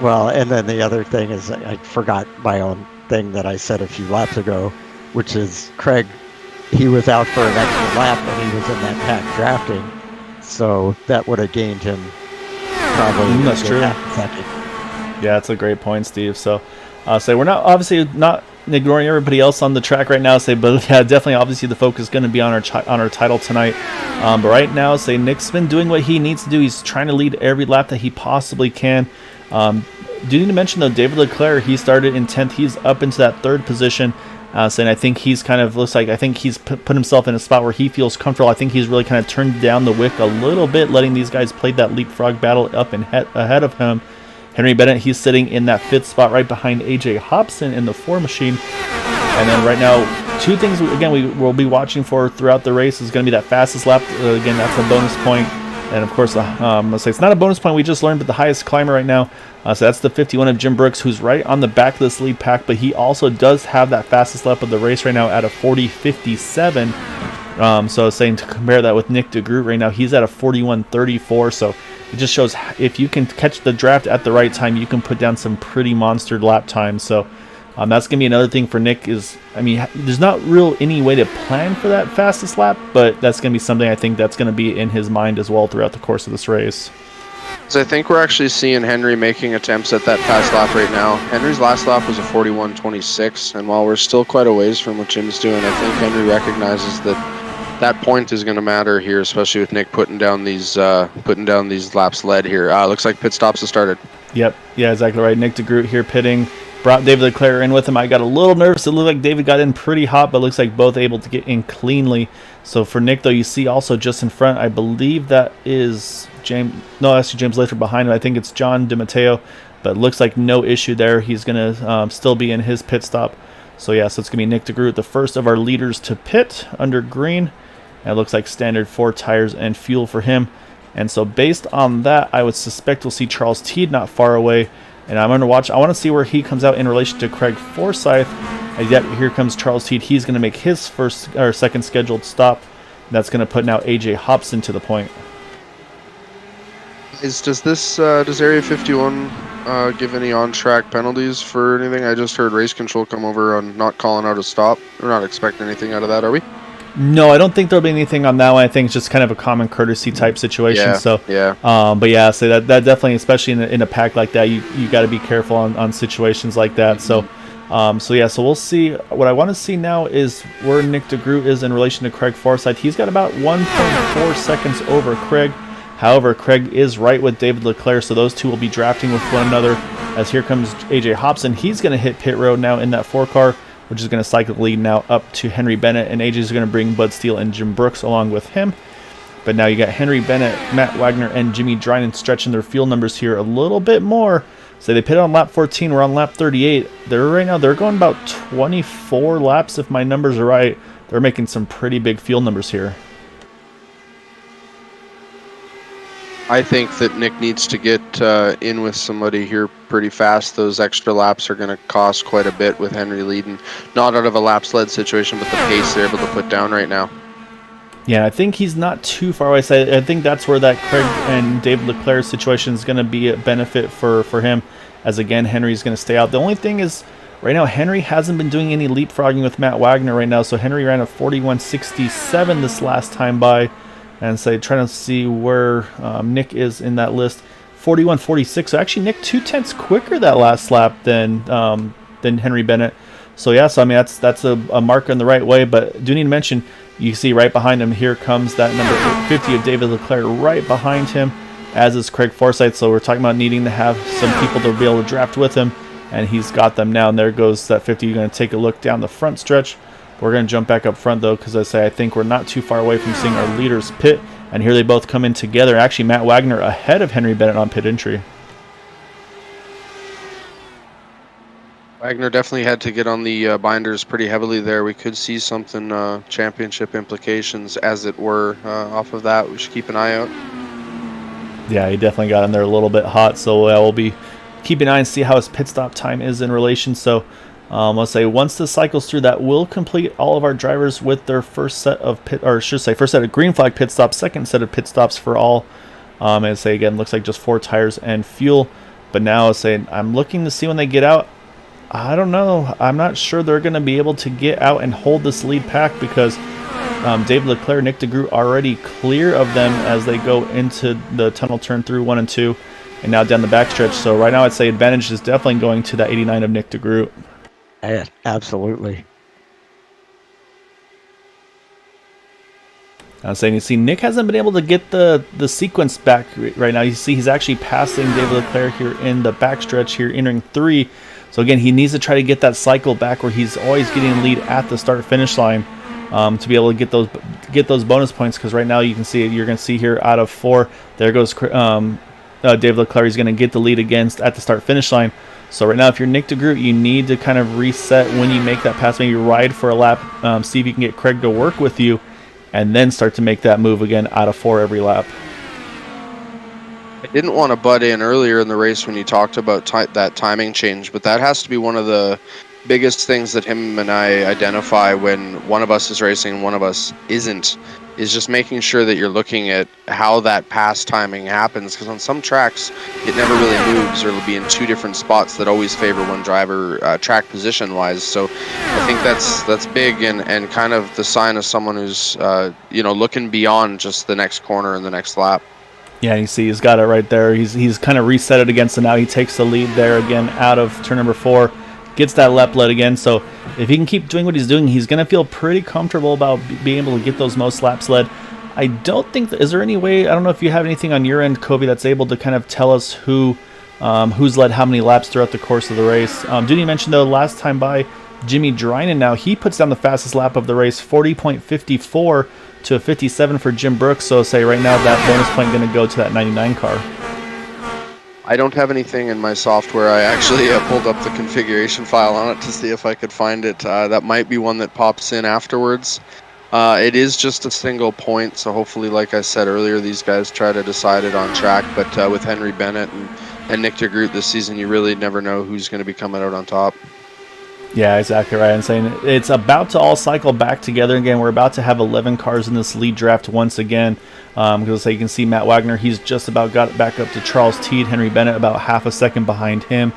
Well, and then the other thing is I forgot my own thing that I said a few laps ago, which is Craig, he was out for an extra lap and he was in that pack drafting. So that would have gained him probably that's true. half a second. Yeah, that's a great point, Steve. So we're obviously not ignoring everybody else on the track right now. But yeah, definitely, obviously the focus is going to be on our title tonight. But right now, Nick's been doing what he needs to do. He's trying to lead every lap that he possibly can. Do need to mention though, David Leclerc, he started in 10th. He's up into that 3rd position. And I think he's I think he's put himself in a spot where he feels comfortable. I think he's really kind of turned down the wick a little bit, letting these guys play that leapfrog battle up and ahead of him. Henry Bennett, he's sitting in that 5th spot right behind AJ Hobson in the 4 machine. And then right now, 2 things, again, we will be watching for throughout the race is going to be that fastest lap. Again, that's a bonus point. And of course, let's say it's not a bonus point we just learned, but the highest climber right now. So that's the 51 of Jim Brooks, who's right on the back of this lead pack, but he also does have that fastest lap of the race right now at a 40.57. So I was saying to compare that with Nick DeGroot right now, he's at a 41.34. So it just shows if you can catch the draft at the right time, you can put down some pretty monster lap times. So that's going to be another thing for Nick is, I mean, there's not any way to plan for that fastest lap, but that's going to be something I think that's going to be in his mind as well throughout the course of this race. So I think we're actually seeing Henry making attempts at that fast lap right now. Henry's last lap was a 41.26, and while we're still quite a ways from what Jim's doing, I think Henry recognizes that point is going to matter here, especially with Nick putting down these laps led here. Looks like pit stops have started. Yep, yeah, exactly right. Nick DeGroot here pitting. Brought David Leclerc in with him. I got a little nervous. It looked like David got in pretty hot, but looks like both able to get in cleanly. So for Nick, though, you see also just in front, I believe that is James. No, that's James Lathrop behind him. I think it's John DiMatteo, but looks like no issue there. He's going to still be in his pit stop. So, yeah, so it's going to be Nick DeGroot, the first of our leaders to pit under green. And it looks like standard 4 tires and fuel for him. And so based on that, I would suspect we'll see Charles Teed not far away. And I'm going to watch. I want to see where he comes out in relation to Craig Forsyth. Yet here comes Charles Teed. He's going to make his first or second scheduled stop. That's going to put now AJ Hobson to the point. Does Area 51 give any on-track penalties for anything? I just heard race control come over on not calling out a stop. We're not expecting anything out of that, are we? No, I don't think there'll be anything on that one. I think it's just kind of a common courtesy type situation. Yeah, so yeah. But yeah, so that definitely, especially in a pack like that, you got to be careful on situations like that. So so we'll see. What I want to see now is where Nick DeGroot is in relation to Craig Forsyth. He's got about 1.4 seconds over Craig. However, Craig is right with David Leclerc, so those two will be drafting with one another. As here comes AJ Hobson, he's going to hit pit road now in that 4 car, which is going to cycle the lead now up to Henry Bennett, and AJ is going to bring Bud Steele and Jim Brooks along with him. But now you got Henry Bennett, Matt Wagner, and Jimmy Dryden stretching their fuel numbers here a little bit more. So they pitted on lap 14. We're on lap 38. They're going about 24 laps if my numbers are right. They're making some pretty big fuel numbers here. I think that Nick needs to get in with somebody here pretty fast. Those extra laps are going to cost quite a bit with Henry leading. Not out of a lap sled situation, but the pace they're able to put down right now. Yeah, I think he's not too far away. So I think that's where that Craig and David Leclerc situation is going to be a benefit for him. As again, Henry's going to stay out. The only thing is, right now, Henry hasn't been doing any leapfrogging with Matt Wagner right now. So Henry ran a 41.67 this last time by. And so trying to see where Nick is in that list. 41.46. So actually, Nick 0.2 quicker that last lap than Henry Bennett. So yeah, so I mean that's a mark in the right way. But do need to mention, you see right behind him, here comes that number 50 of David Leclerc right behind him, as is Craig Forsyth. So we're talking about needing to have some people to be able to draft with him, and he's got them now. And there goes that 50. You're going to take a look down the front stretch. We're going to jump back up front, though, because I think we're not too far away from seeing our leaders pit. And here they both come in together. Actually, Matt Wagner ahead of Henry Bennett on pit entry. Wagner definitely had to get on the binders pretty heavily there. We could see something championship implications, as it were, off of that. We should keep an eye out. Yeah, he definitely got in there a little bit hot. So we'll be keeping an eye and see how his pit stop time is in relation. So let's say once this cycles through, that will complete all of our drivers with their first set of first set of green flag pit stops, second set of pit stops for all. And say again, looks like just 4 tires and fuel. But now I'm looking to see when they get out. I don't know. I'm not sure they're going to be able to get out and hold this lead pack, because David Leclerc, Nick DeGroot already clear of them as they go into the tunnel turn through 1 and 2, and now down the backstretch. So right now I'd say advantage is definitely going to that 89 of Nick DeGroot. Yeah, absolutely. I was saying, you see, Nick hasn't been able to get the sequence back right now. You see, he's actually passing David Leclerc here in the backstretch here, entering 3. So again, he needs to try to get that cycle back where he's always getting the lead at the start-finish line to be able to get those bonus points. Because right now you can see you're going to see here out of 4, there goes David Leclerc. He's going to get the lead against at the start-finish line. So right now, if you're Nick DeGroot, you need to kind of reset when you make that pass. Maybe ride for a lap, see if you can get Craig to work with you, and then start to make that move again out of 4 every lap. I didn't want to butt in earlier in the race when you talked about that timing change, but that has to be one of the biggest things that him and I identify when one of us is racing and one of us isn't, is just making sure that you're looking at how that pass timing happens, because on some tracks it never really moves, or it'll be in 2 different spots that always favor one driver track position wise. So I think that's big, and kind of the sign of someone who's looking beyond just the next corner and the next lap. Yeah, you see he's got it right there. He's kind of reset it again, so now he takes the lead there again out of turn number 4, gets that lap lead again. So if he can keep doing what he's doing, he's going to feel pretty comfortable about being able to get those most laps led. I don't think, is there any way, I don't know if you have anything on your end, Kobe, that's able to kind of tell us who's led how many laps throughout the course of the race. Didn't you mention, though, last time by, Jimmy Dryden now, he puts down the fastest lap of the race, 40.54 to a 57 for Jim Brooks. So say right now that bonus point going to go to that 99 car. I don't have anything in my software. I actually pulled up the configuration file on it to see if I could find it. That might be one that pops in afterwards. It is just a single point, so hopefully, like I said earlier, these guys try to decide it on track. But with Henry Bennett and Nick DeGroot this season, you really never know who's going to be coming out on top. Yeah, exactly right. I'm saying it's about to all cycle back together again. We're about to have 11 cars in this lead draft once again. Because you can see Matt Wagner, he's just about got it back up to Charles Teed. Henry Bennett about half a second behind him.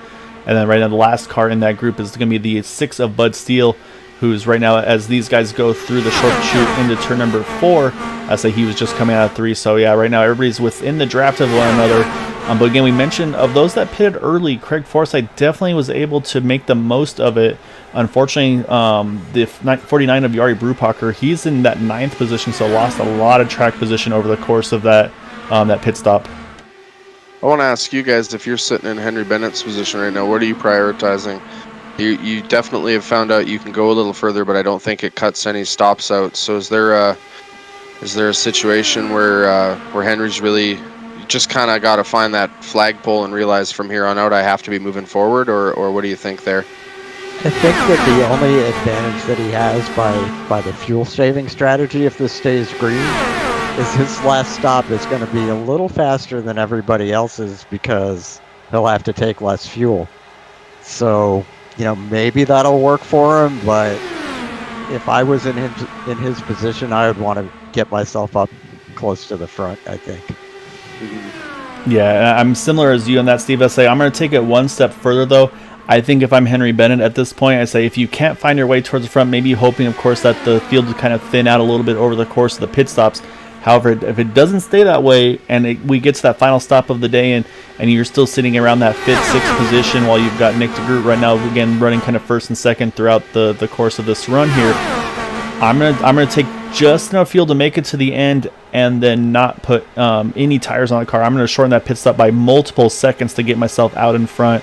And then right now the last car in that group is going to be the 6 of Bud Steele, who's right now, as these guys go through the short chute into turn number 4, I say he was just coming out of 3. So yeah, right now everybody's within the draft of one another. But again, we mentioned of those that pitted early, Craig Forsyth definitely was able to make the most of it. Unfortunately, the 49 of Yari Brupacher, he's in that 9th position, so lost a lot of track position over the course of that pit stop. I want to ask you guys, if you're sitting in Henry Bennett's position right now, what are you prioritizing? You definitely have found out you can go a little further, but I don't think it cuts any stops out. So is there a situation where Henry's really just kind of got to find that flagpole and realize from here on out I have to be moving forward, or what do you think there? I think that the only advantage that he has by the fuel saving strategy, if this stays green, is his last stop is going to be a little faster than everybody else's because he'll have to take less fuel. So, maybe that'll work for him, but if I was in his position, I would want to get myself up close to the front, I think. Yeah, I'm similar as you on that, Steve. I say I'm going to take it one step further, though. I think if I'm Henry Bennett at this point, I say if you can't find your way towards the front, maybe hoping, of course, that the field would kind of thin out a little bit over the course of the pit stops. However, if it doesn't stay that way and we get to that final stop of the day and you're still sitting around that 5th, 6th position while you've got Nick DeGroot right now, again, running kind of 1st and 2nd throughout the course of this run here, I'm gonna take just enough fuel to make it to the end and then not put any tires on the car. I'm going to shorten that pit stop by multiple seconds to get myself out in front.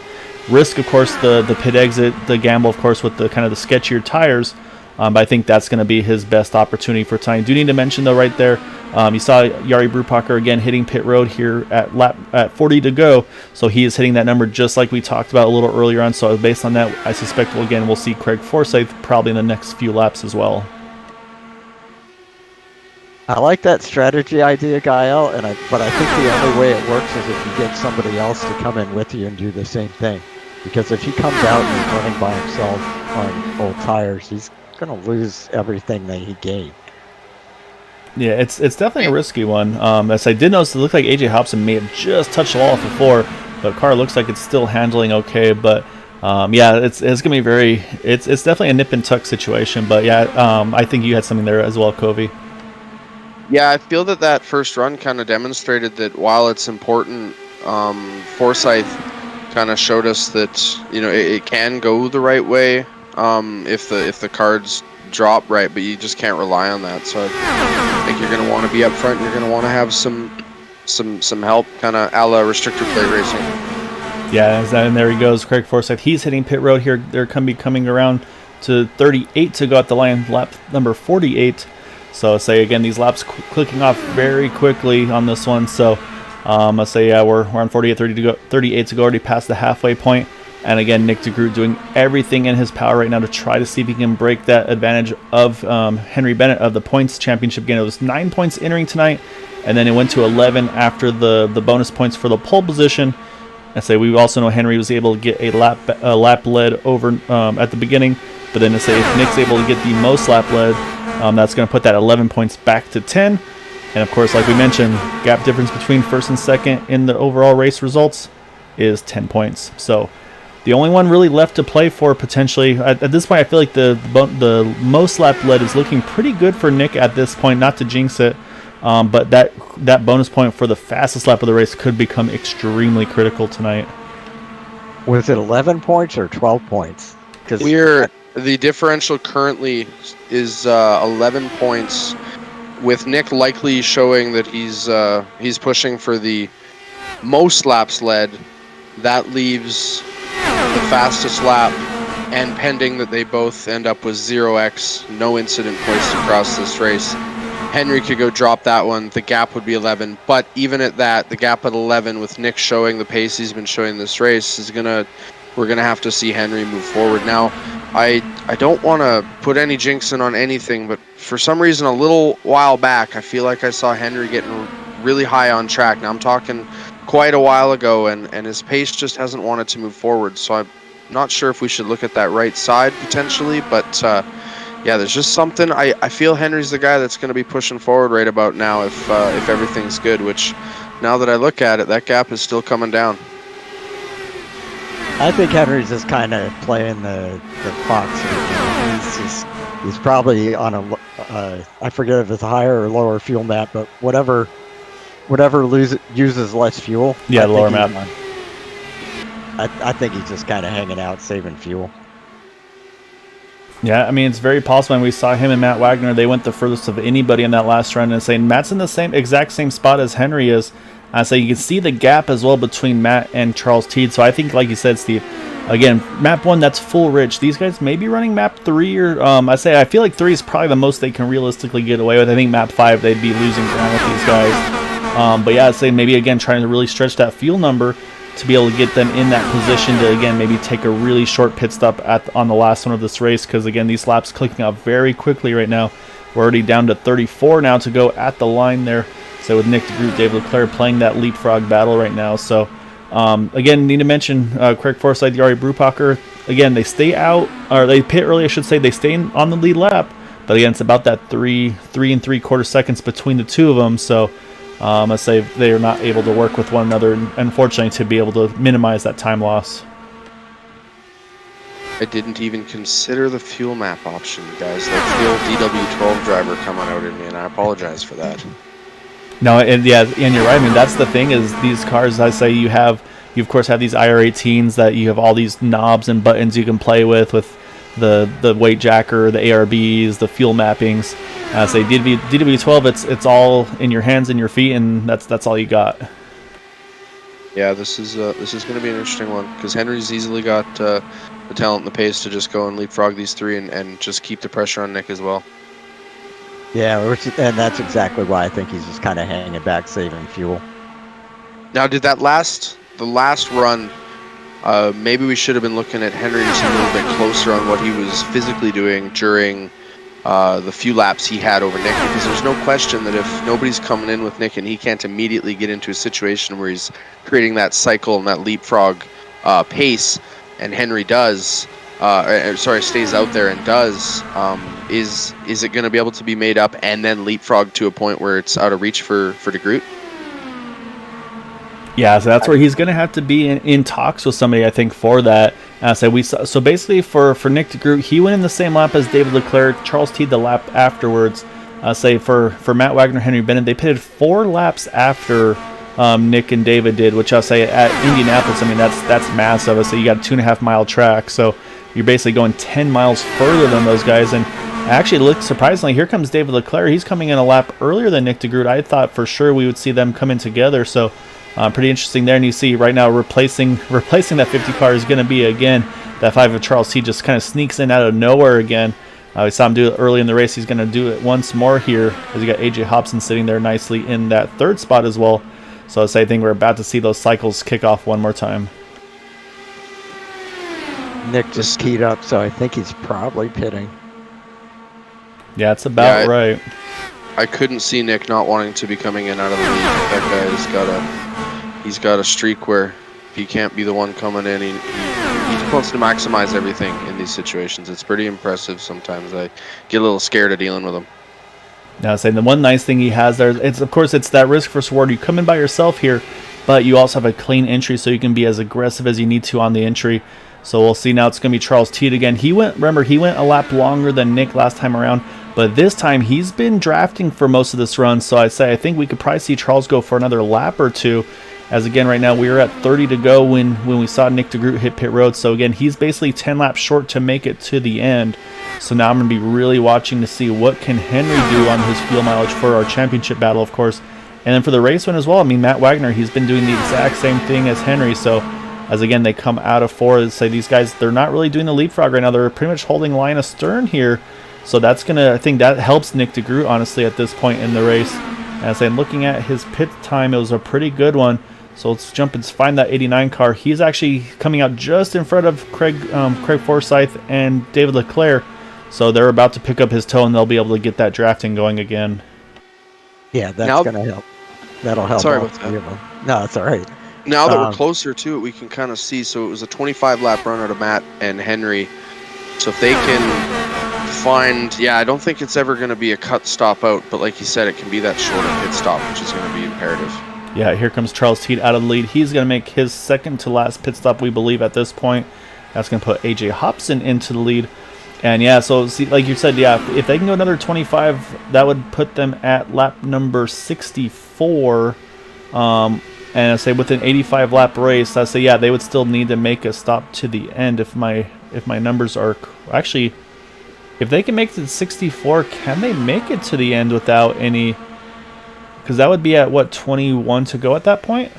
Risk, of course, the pit exit, the gamble, of course, with the kind of the sketchier tires. But I think that's going to be his best opportunity for tonight. Do need to mention, though, right there, you saw Yari Brupacher again hitting pit road here at 40 to go. So he is hitting that number just like we talked about a little earlier on. So based on that, I suspect, we'll see Craig Forsyth probably in the next few laps as well. I like that strategy idea, Gael, but I think the only way it works is if you get somebody else to come in with you and do the same thing. Because if he comes out and he's running by himself on old tires, he's going to lose everything that he gained. Yeah, it's definitely a risky one. As I did notice, it looked like AJ Hobson may have just touched the wall off the floor, but the car looks like it's still handling okay. But yeah, it's going to be it's definitely a nip and tuck situation. But yeah, I think you had something there as well, Covey. Yeah, I feel that first run kind of demonstrated that while it's important, Forsyth kind of showed us that it can go the right way if the cards drop right, but you just can't rely on that. So I think you're going to want to be up front. You're going to want to have some help, kind of a la restrictor plate racing. Yeah, and there he goes, Craig Forsyth. He's hitting pit road here. They're coming around to 38 to go at the line, lap number 48. So say again, these laps clicking off very quickly on this one. So let's say yeah, we're on 38 to go, already past the halfway point. And again, Nick DeGroot doing everything in his power right now to try to see if he can break that advantage of Henry Bennett of the points championship. Again, it was 9 points entering tonight, and then it went to 11 after the bonus points for the pole position. I say we also know Henry was able to get a lap led over at the beginning, but then to say if Nick's able to get the most lap led, that's going to put that 11 points back to 10. And of course, like we mentioned, gap difference between first and second in the overall race results is 10 points. So the only one really left to play for potentially at this point, I feel like the most lap led is looking pretty good for Nick at this point. Not to jinx it, but that bonus point for the fastest lap of the race could become extremely critical tonight. Was it 11 points or 12 points? Because the differential currently is 11 points, with Nick likely showing that he's pushing for the most laps led. That leaves the fastest lap, and pending that they both end up with 0x, no incident points across this race, Henry could go drop that one. The gap would be 11, but even at that, the gap at 11 with Nick showing the pace he's been showing this race we're gonna have to see Henry move forward. Now, I don't want to put any jinxing on anything, but for some reason, a little while back, I feel like I saw Henry getting really high on track. Now I'm talking quite a while ago, and his pace just hasn't wanted to move forward. So I'm not sure if we should look at that right side potentially, but yeah, there's just something. I feel Henry's the guy that's going to be pushing forward right about now if everything's good, which now that I look at it, that gap is still coming down. I think Henry's just kind of playing the fox. He's probably on a I forget if it's a higher or lower fuel map, but whatever uses less fuel. Yeah, the lower map. I think he's just kind of hanging out, saving fuel. Yeah, I mean, it's very possible. And we saw him and Matt Wagner. They went the furthest of anybody in that last run. And saying Matt's in the exact same spot as Henry is. So you can see the gap as well between Matt and Charles Teed. So I think, like you said, Steve, again, map 1, that's full rich. These guys may be running map 3, or I feel like 3 is probably the most they can realistically get away with. I think map 5, they'd be losing ground with these guys. But yeah, I'd say maybe, again, trying to really stretch that fuel number to be able to get them in that position to, again, maybe take a really short pit stop on the last one of this race. Because, again, these laps clicking out very quickly right now. We're already down to 34 now to go at the line there. So with Nick DeGroot, David Leclerc playing that leapfrog battle right now. So, again, need to mention Craig Forsyth, Jari Brupacher. Again, they stay out, or they pit early, I should say. They stay on the lead lap. But, again, it's about that 3 3/4 seconds between the two of them. So, I say they are not able to work with one another, unfortunately, to be able to minimize that time loss. I didn't even consider the fuel map option, guys. That's the old DW12 driver coming out in me, and I apologize for that. No, and yeah, and you're right. I mean, that's the thing is these cars, I say you of course have these IR18s that you have all these knobs and buttons you can play with the weight jacker, the ARBs, the fuel mappings. Say DW12, it's all in your hands and your feet, and that's all you got. Yeah, this is going to be an interesting one because Henry's easily got the talent and the pace to just go and leapfrog these 3 and just keep the pressure on Nick as well. Yeah, and that's exactly why I think he's just kind of hanging back, saving fuel. Now, did the last run, maybe we should have been looking at Henry just a little bit closer on what he was physically doing during the few laps he had over Nick, because there's no question that if nobody's coming in with Nick and he can't immediately get into a situation where he's creating that cycle and that leapfrog pace, and Henry does, stays out there and does, is it going to be able to be made up and then leapfrog to a point where it's out of reach for DeGroot? Yeah, so that's where he's going to have to be in talks with somebody, I think, for that. So basically for Nick DeGroot, he went in the same lap as David Leclerc. Charles Teed the lap afterwards. For Matt Wagner, Henry Bennett, they pitted 4 laps after Nick and David did, which I'll say at Indianapolis, I mean, that's massive. So you got a 2.5 mile track, so you're basically going 10 miles further than those guys. And actually, look, surprisingly, here comes David Leclerc. He's coming in a lap earlier than Nick DeGroot. I thought for sure we would see them come in together. So pretty interesting there. And you see right now replacing that 50 car is going to be, again, that 5 of Charles Teed just kind of sneaks in out of nowhere again. We saw him do it early in the race. He's going to do it once more here, as you got AJ Hobson sitting there nicely in that 3rd spot as well. So I think we're about to see those cycles kick off one more time. Nick just keyed up, so I think he's probably pitting. Yeah, it's about right. I couldn't see Nick not wanting to be coming in out of the lead. That he's got a streak where he can't be the one coming in. He wants to maximize everything in these situations. It's pretty impressive sometimes. I get a little scared of dealing with him. Now, saying the one nice thing he has there, it's that risk for reward. You come in by yourself here, but you also have a clean entry, so you can be as aggressive as you need to on the entry. So we'll see now. It's going to be Charles Teed again. He went a lap longer than Nick last time around, but this time he's been drafting for most of this run. So I think we could probably see Charles go for another lap or two. As again, right now we are at 30 to go when we saw Nick DeGroot hit pit road. So again, he's basically 10 laps short to make it to the end. So now I'm going to be really watching to see what can Henry do on his fuel mileage for our championship battle, of course. And then for the race win as well, I mean, Matt Wagner, he's been doing the exact same thing as Henry. So as again, they come out of 4, say these guys, they're not really doing the leapfrog right now. They're pretty much holding line astern here. So that's going to, I think that helps Nick DeGroot, honestly, at this point in the race. As I'm looking at his pit time, it was a pretty good one. So let's jump and find that 89 car. He's actually coming out just in front of Craig Forsyth and David Leclerc. So they're about to pick up his toe, and they'll be able to get that drafting going again. Yeah, that's Now- going to help. That'll help. Sorry all about three of them. No, it's all right. Now that we're Um, closer to it, we can kind of see. So it was a 25 lap run out of Matt and Henry. So if they can find, I don't think it's ever going to be a cut stop out, but like you said, it can be that shorter pit stop, which is going to be imperative. Yeah, here comes Charles Teed out of the lead. He's going to make his second to last pit stop, we believe, at this point. That's going to put AJ Hobson into the lead. And yeah, so see, like you said, if they can go another 25, that would put them at lap number 64. And I say with an 85 lap race, I say they would still need to make a stop to the end if my numbers are actually, if they can make it to 64, can they make it to the end without any? Because that would be at what, 21 to go at that point.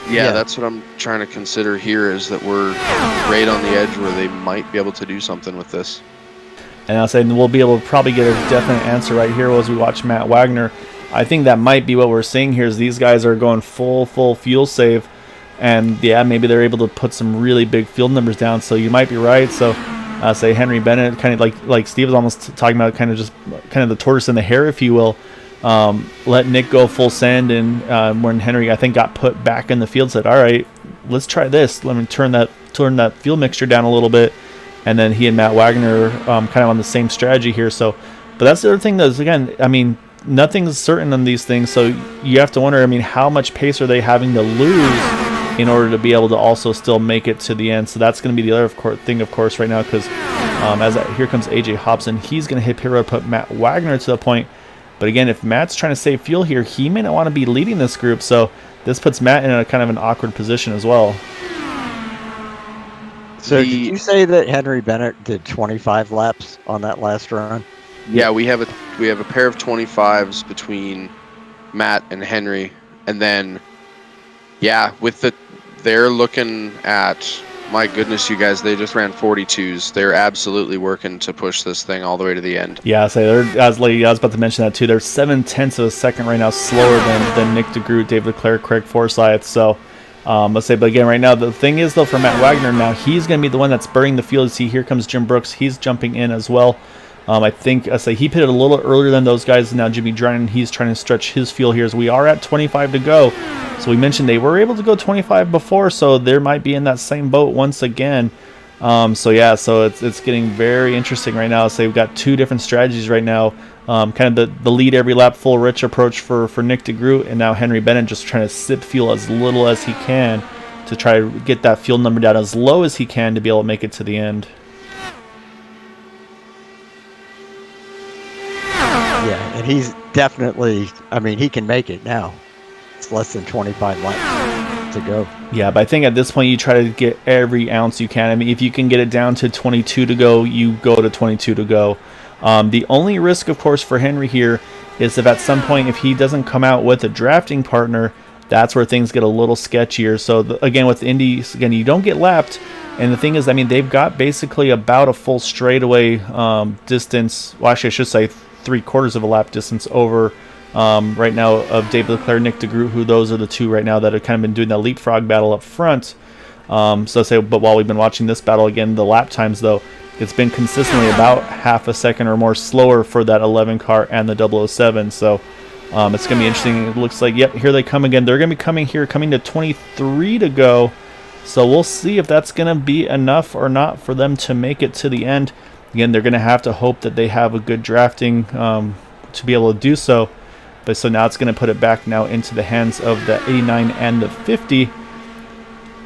Yeah, that's what I'm trying to consider here, is that we're right on the edge where they might be able to do something with this. And I'll say we'll be able to probably get a definite answer right here as we watch Matt Wagner. I think that might be what we're seeing here, is these guys are going full fuel save. And maybe they're able to put some really big field numbers down. So you might be right. So say Henry Bennett, kind of like Steve was almost talking about, kind of the tortoise and the hare, if you will. Let Nick go full send, and when Henry, I think, got put back in the field, said, all right, let's try this. Let me turn that fuel mixture down a little bit. And then he and Matt Wagner kind of on the same strategy here. So, but that's the other thing, is, again, I mean, nothing's certain on these things. So you have to wonder, I mean, how much pace are they having to lose in order to be able to also still make it to the end? So that's going to be the other thing, of course, right now, because here comes AJ Hobson. He's going to hit pit road, put Matt Wagner to the point. But again, if Matt's trying to save fuel here, he may not want to be leading this group. So this puts Matt in a kind of an awkward position as well. So did you say that Henry Bennett did 25 laps on that last run? Yeah, we have a pair of 25s between Matt and Henry, and then they're looking at, my goodness, you guys, they just ran 42s. They're absolutely working to push this thing all the way to the end. Yeah, so I was about to mention that too. They're 0.7 of a second right now slower than Nick DeGroot, David Leclerc, Craig Forsyth. So let's say, but again, right now, the thing is, though, for Matt Wagner, now he's going to be the one that's spurring the field. See, here comes Jim Brooks. He's jumping in as well. I think he pitted a little earlier than those guys. Now Jimmy Dryden, he's trying to stretch his fuel here as we are at 25 to go. So we mentioned they were able to go 25 before, so they might be in that same boat once again. So it's getting very interesting right now. So we've got two different strategies right now. Kind of the lead every lap full rich approach for Nick DeGroot, and now Henry Bennett just trying to sip fuel as little as he can to try to get that fuel number down as low as he can to be able to make it to the end. Yeah, and he's definitely, I mean, he can make it now. It's less than 25 laps to go. Yeah, but I think at this point you try to get every ounce you can. I mean, if you can get it down to 22 to go, you go to 22 to go. The only risk, of course, for Henry here is if at some point, if he doesn't come out with a drafting partner, that's where things get a little sketchier. So again, with Indy, again, you don't get lapped. And the thing is, I mean, they've got basically about a full straightaway distance. Well, actually, I should say 3/4 of a lap distance over right now of David Leclerc, Nick DeGroot, who those are the two right now that have kind of been doing that leapfrog battle up front. But while we've been watching this battle, again, the lap times, though, it's been consistently about half a second or more slower for that 11 car and the 007. So it's going to be interesting. It looks like, yep, here they come again. They're going to be coming to 23 to go. So we'll see if that's going to be enough or not for them to make it to the end. Again, they're going to have to hope that they have a good drafting to be able to do so. But so now it's going to put it back now into the hands of the 89 and the 50.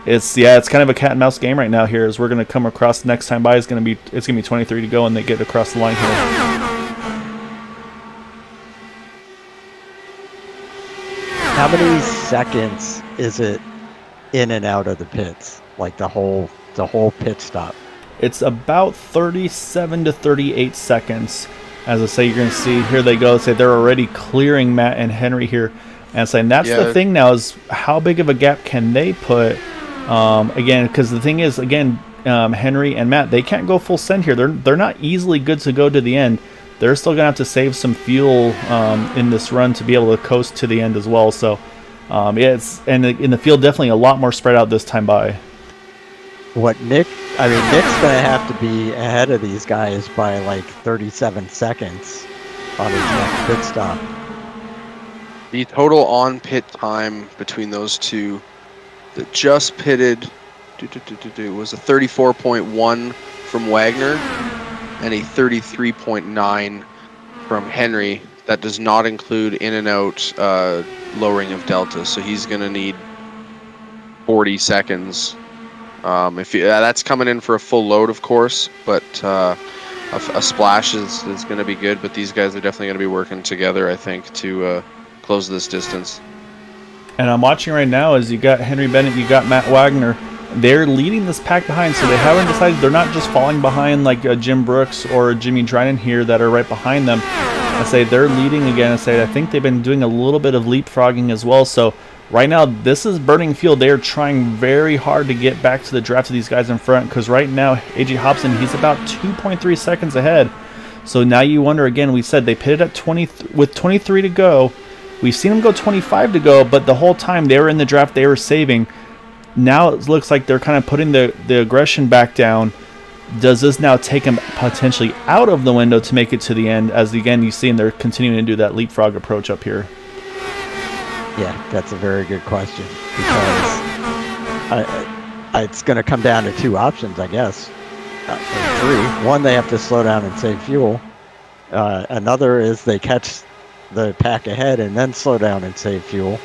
It's kind of a cat and mouse game right now here, as we're going to come across next time by. It's going to be 23 to go, and they get across the line here. How many seconds is it in and out of the pits? Like the whole pit stop? It's about 37 to 38 seconds. As I say, you're going to see, here they go. Say they're already clearing Matt and Henry here. And saying that's the thing now, is how big of a gap can they put? Again, because the thing is, again, Henry and Matt, they can't go full send here. They're not easily good to go to the end. They're still going to have to save some fuel in this run to be able to coast to the end as well. So, in the field, definitely a lot more spread out this time by. Nick's going to have to be ahead of these guys by like 37 seconds on his next pit stop. The total on pit time between those two that just pitted was a 34.1 from Wagner and a 33.9 from Henry. That does not include in and out lowering of delta, so he's going to need 40 seconds. That's coming in for a full load, of course, but a splash is going to be good. But these guys are definitely going to be working together, I think, to close this distance. And I'm watching right now as you got Henry Bennett, you got Matt Wagner. They're leading this pack behind, so they haven't decided. They're not just falling behind like Jim Brooks or Jimmy Dryden here that are right behind them. I say they're leading again. I think they've been doing a little bit of leapfrogging as well. So right now, this is burning fuel. They are trying very hard to get back to the draft of these guys in front, because right now, A.J. Hobson, he's about 2.3 seconds ahead. So now you wonder again, we said they pitted at 20 with 23 to go. We've seen them go 25 to go, but the whole time they were in the draft, they were saving. Now it looks like they're kind of putting the aggression back down. Does this now take them potentially out of the window to make it to the end? As again, you see, and they're continuing to do that leapfrog approach up here. Yeah, that's a very good question, because it's going to come down to two options, I guess. Or three. One, they have to slow down and save fuel. Another is they catch the pack ahead and then slow down and save fuel.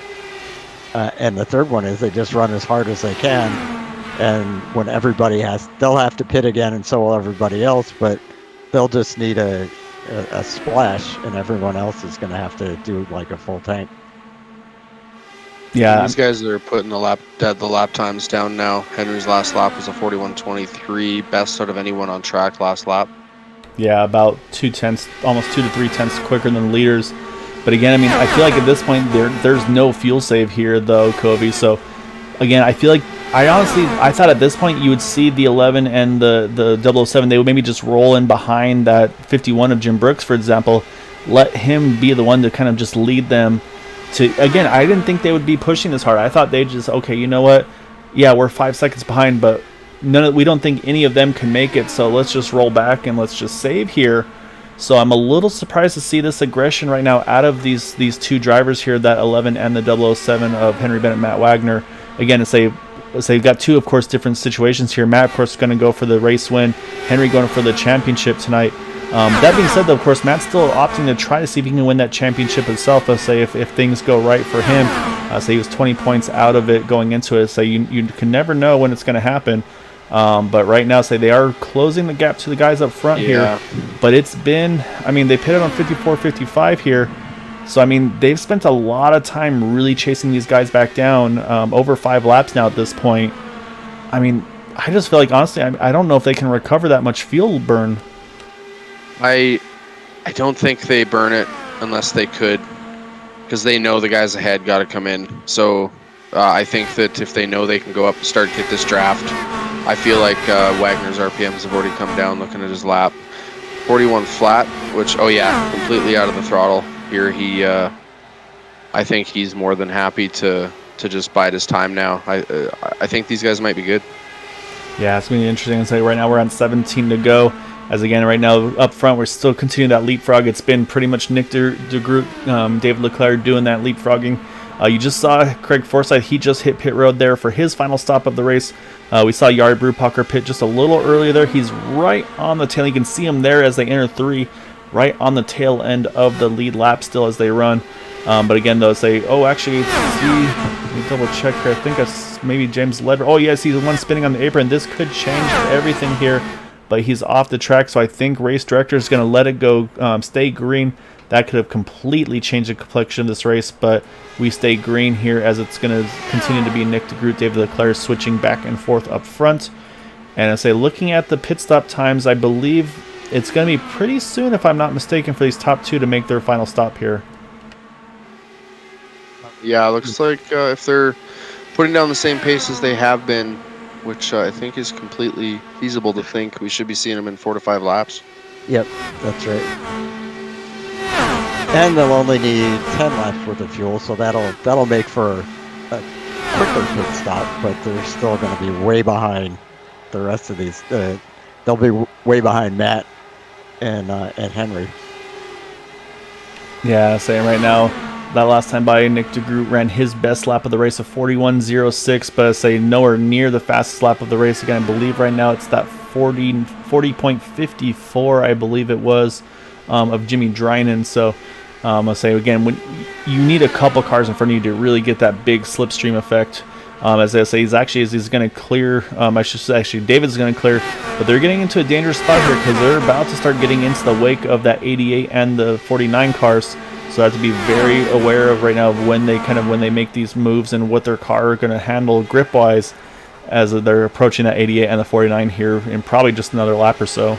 And the third one is they just run as hard as they can. And when they'll have to pit again, and so will everybody else, but they'll just need a splash, and everyone else is going to have to do like a full tank. Yeah, these guys are putting the lap times down now. Henry's last lap was a 41.23, best out of anyone on track last lap. Yeah, about 2/10, almost 2 to 3/10 quicker than the leaders. But again, I mean, I feel like at this point there's no fuel save here though, Kobe. So again, I feel like I thought at this point you would see the 11 and the 007. They would maybe just roll in behind that 51 of Jim Brooks, for example. Let him be the one to kind of just lead them. Again, I didn't think they would be pushing this hard. I thought they'd just, okay, you know what? Yeah, we're 5 seconds behind, but we don't think any of them can make it, so let's just roll back and let's just save here. So I'm a little surprised to see this aggression right now out of these two drivers here, that 11 and the 007 of Henry Bennett, Matt Wagner. Again, you've got two, of course, different situations here. Matt, of course, is going to go for the race win. Henry going for the championship tonight. That being said, though, of course, Matt's still opting to try to see if he can win that championship himself. Let's say if things go right for him. Say he was 20 points out of it going into it. So you can never know when it's going to happen. But right now, say they are closing the gap to the guys up front here. But it's been, I mean, they pitted on 54-55 here. So, I mean, they've spent a lot of time really chasing these guys back down, over 5 laps now at this point. I mean, I just feel like, honestly, I don't know if they can recover that much fuel burn. I don't think they burn it unless they could, because they know the guys ahead got to come in. So I think that if they know they can go up and start to get this draft, I feel like Wagner's RPMs have already come down looking at his lap. 41 flat, which, completely out of the throttle here. I think he's more than happy to just bide his time now. I think these guys might be good. Yeah, it's going to be interesting to say. Right now we're on 17 to go. As again, right now up front, we're still continuing that leapfrog. It's been pretty much Nick de Groot, David Leclerc doing that leapfrogging. You just saw Craig Forsyth. He just hit pit road there for his final stop of the race. We saw Yari Brewpacker pit just a little earlier there. He's right on the tail. You can see him there as they enter 3, right on the tail end of the lead lap still as they run. But again, though, let me double check here. I think that's maybe James Ledver. Oh, yes, he's the one spinning on the apron. This could change everything here. But he's off the track, so I think race director is going to let it go, stay green. That could have completely changed the complexion of this race, but we stay green here as it's going to continue to be Nick de Groot, David Leclerc switching back and forth up front. And looking at the pit stop times, I believe it's going to be pretty soon, if I'm not mistaken, for these top 2 to make their final stop here. Yeah, it looks like if they're putting down the same pace as they have been, which I think is completely feasible to think, we should be seeing them in 4 to 5 laps. Yep, that's right. And they'll only need 10 laps worth of fuel, so that'll make for a quicker pit stop, but they're still going to be way behind the rest of these. They'll be way behind Matt and Henry. Yeah, saying right now, that last time by, Nick DeGroot ran his best lap of the race of 41.06, but I say nowhere near the fastest lap of the race. Again, I believe right now it's that 40.54, I believe it was, of Jimmy Drynan. So I'll say again, when you need a couple cars in front of you to really get that big slipstream effect. As I say, he's going to clear. I should say, actually, David's going to clear, but they're getting into a dangerous spot here because they're about to start getting into the wake of that 88 and the 49 cars. So I have to be very aware of right now of when they make these moves and what their car are going to handle grip wise as they're approaching that 88 and the 49 here in probably just another lap or so.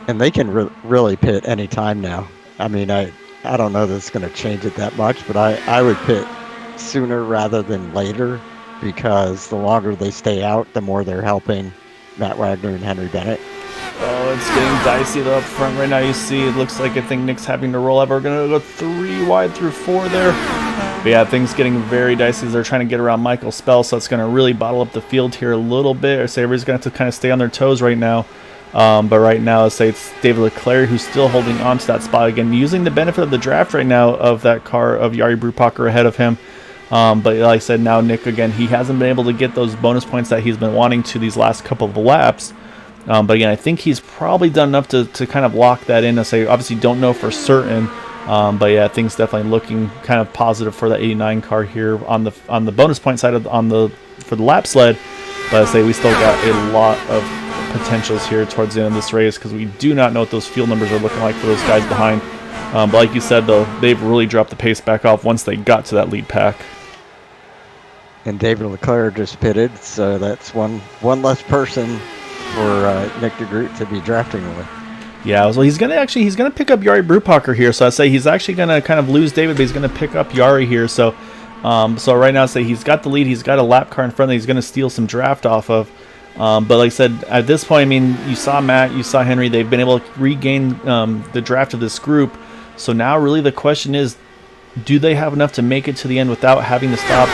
And they can really pit any time now. I mean, I don't know that it's going to change it that much, but I would pit sooner rather than later, because the longer they stay out, the more they're helping Matt Wagner and Henry Bennett. Oh, it's getting dicey though up front right now. You see, it looks like I think Nick's having to roll up. We're going to go 3 wide through 4 there. But yeah, things getting very dicey as they're trying to get around Michael Spell, so it's going to really bottle up the field here a little bit. I say everybody's going to have to kind of stay on their toes right now. But right now, let's say it's David Leclerc who's still holding on to that spot again, using the benefit of the draft right now of that car of Jari Brupacher ahead of him. But like I said, now Nick, again, he hasn't been able to get those bonus points that he's been wanting to these last couple of laps. But again, I think he's probably done enough to kind of lock that in. I say, obviously don't know for certain. But yeah, things definitely looking kind of positive for the 89 car here on the bonus point side for the lap sled. But I say we still got a lot of potentials here towards the end of this race because we do not know what those fuel numbers are looking like for those guys behind. But like you said, though, they've really dropped the pace back off once they got to that lead pack. And David Leclerc just pitted, so that's one less person for Nick DeGroot to be drafting with. Yeah, well, he's gonna pick up Jari Brupacher here. So I say he's actually gonna kind of lose David, but he's gonna pick up Jari here. So right now, say he's got the lead, he's got a lap car in front that he's gonna steal some draft off of. But like I said, at this point, I mean, you saw Matt, you saw Henry, they've been able to regain the draft of this group. So now really the question is, do they have enough to make it to the end without having to stop?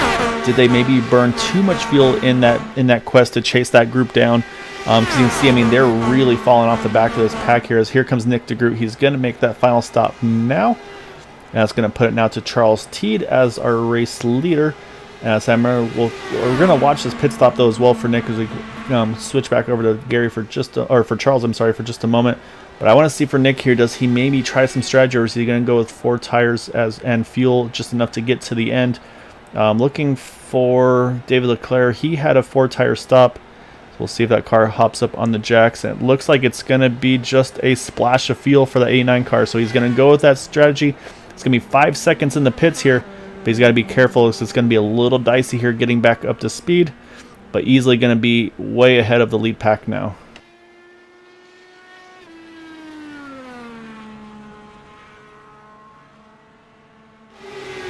Did they maybe burn too much fuel in that quest to chase that group down? Because you can see, I mean, they're really falling off the back of this pack here. As here comes Nick DeGroot. He's going to make that final stop now. And that's going to put it now to Charles Teed as our race leader. So we're going to watch this pit stop though as well for Nick as we switch back over to Gary for Charles. I'm sorry, for just a moment. But I want to see for Nick here, does he maybe try some strategy, or is he going to go with 4 tires and fuel just enough to get to the end? Looking for David Leclerc. He had a 4-tire stop. So we'll see if that car hops up on the jacks. And it looks like it's going to be just a splash of fuel for the 89 car. So he's going to go with that strategy. It's going to be 5 seconds in the pits here. But he's got to be careful because it's going to be a little dicey here getting back up to speed. But easily going to be way ahead of the lead pack now.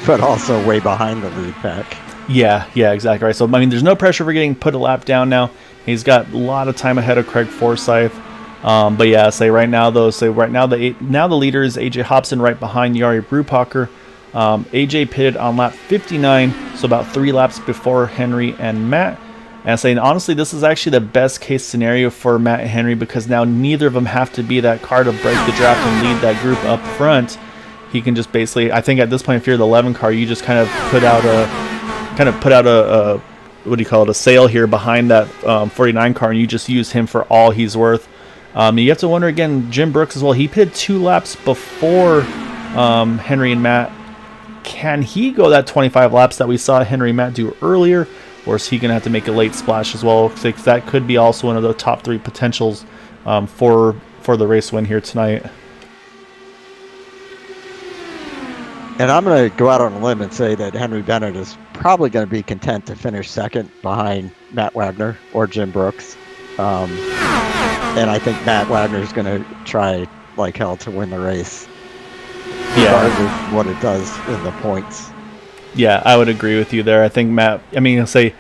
But also way behind the lead pack. Yeah, exactly right. So, I mean, there's no pressure for getting put a lap down now. He's got a lot of time ahead of Craig Forsyth. But yeah, right now the leader is AJ Hobson right behind Jari Brupacher. AJ pitted on lap 59, so about 3 laps before Henry and Matt. And saying honestly, this is actually the best case scenario for Matt and Henry because now neither of them have to be that car to break the draft and lead that group up front. He can just basically, I think at this point, if you're the 11 car, you just kind of put out a what do you call it, a sail here behind that 49 car, and you just use him for all he's worth. You have to wonder again, Jim Brooks as well. He pitted 2 laps before Henry and Matt. Can he go that 25 laps that we saw Henry and Matt do earlier, or is he going to have to make a late splash as well? Because that could be also one of the top 3 potentials for the race win here tonight. And I'm going to go out on a limb and say that Henry Bennett is probably going to be content to finish second behind Matt Wagner or Jim Brooks. And I think Matt Wagner is going to try like hell to win the race. Regardless of what it does in the points. Yeah, I would agree with you there. I think Matt, I'll say,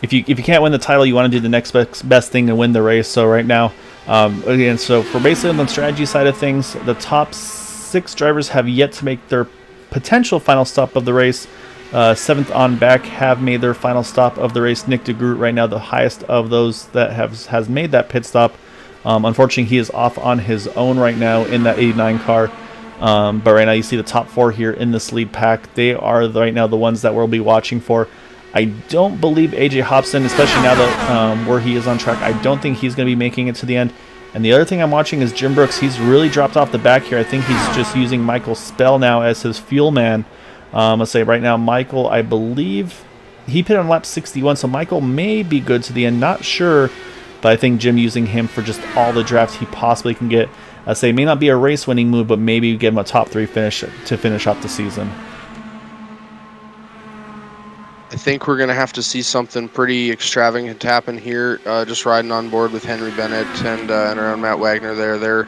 if you can't win the title, you want to do the next best thing to win the race. So right now, Again, so for basically on the strategy side of things, the top 6 drivers have yet to make their potential final stop of the race. 7th on back have made their final stop of the race. Nick DeGroot right now the highest of those that has made that pit stop. Unfortunately, he is off on his own right now in that 89 car. But right now you see the top 4 here in this lead pack. They are right now the ones that we'll be watching for. I don't believe AJ Hobson, especially now that where he is on track, I don't think he's going to be making it to the end. And the other thing I'm watching is Jim Brooks. He's really dropped off the back here. I think he's just using Michael Spell now as his fuel man. Let's say right now Michael, I believe he pitted on lap 61, so Michael may be good to the end. Not sure, but I think Jim using him for just all the drafts he possibly can get. I say it may not be a race-winning move, but maybe give him a top 3 finish to finish off the season. I think we're going to have to see something pretty extravagant happen here. Just riding on board with Henry Bennett and around Matt Wagner there. They're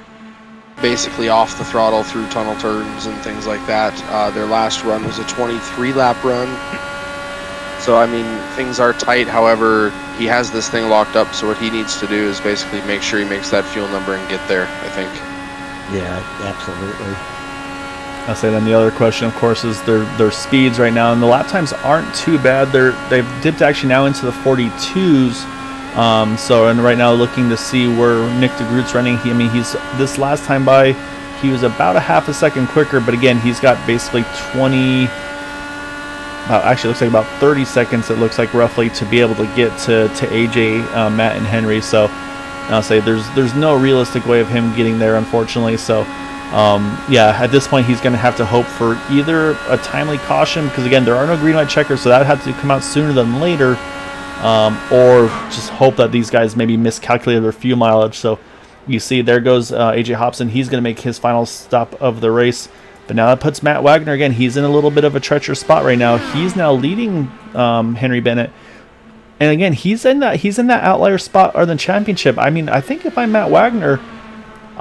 basically off the throttle through tunnel turns and things like that. Their last run was a 23-lap run. So, I mean, things are tight. However, he has this thing locked up, so what he needs to do is basically make sure he makes that fuel number and get there, I think. Yeah, absolutely. I'll say then the other question, of course, is their speeds right now, and the lap times aren't too bad. They've dipped actually now into the 42s. And right now looking to see where Nick DeGroot's running. He's this last time by, he was about a half a second quicker, but again, he's got basically 20. Actually, it looks like about 30 seconds. It looks like roughly to be able to get to AJ, Matt, and Henry. So I'll say there's no realistic way of him getting there, unfortunately. So. At this point he's going to have to hope for either a timely caution, because again there are no green light checkers, so that had to come out sooner than later, or just hope that these guys maybe miscalculated their fuel mileage. So you see there goes AJ Hobson. He's going to make his final stop of the race, but now that puts Matt Wagner again. He's in a little bit of a treacherous spot right now. He's now leading Henry Bennett, and again he's in that outlier spot or the championship. I mean, I think if I'm Matt Wagner,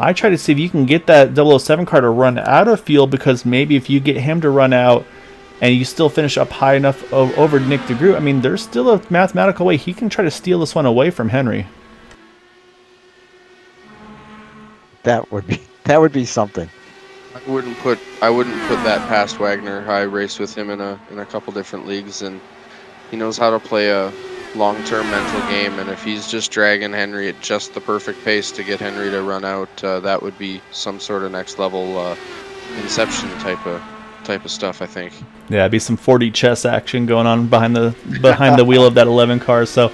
I try to see if you can get that 007 car to run out of fuel, because maybe if you get him to run out and you still finish up high enough over Nick DeGroot, I mean, there's still a mathematical way he can try to steal this one away from Henry. That would be something. I wouldn't put that past Wagner. I raced with him in a couple different leagues, and he knows how to play a long-term mental game, and if he's just dragging Henry at just the perfect pace to get Henry to run out, that would be some sort of next level Inception type of stuff, I think. Yeah, it'd be some 4D chess action going on behind the wheel of that 11 car. So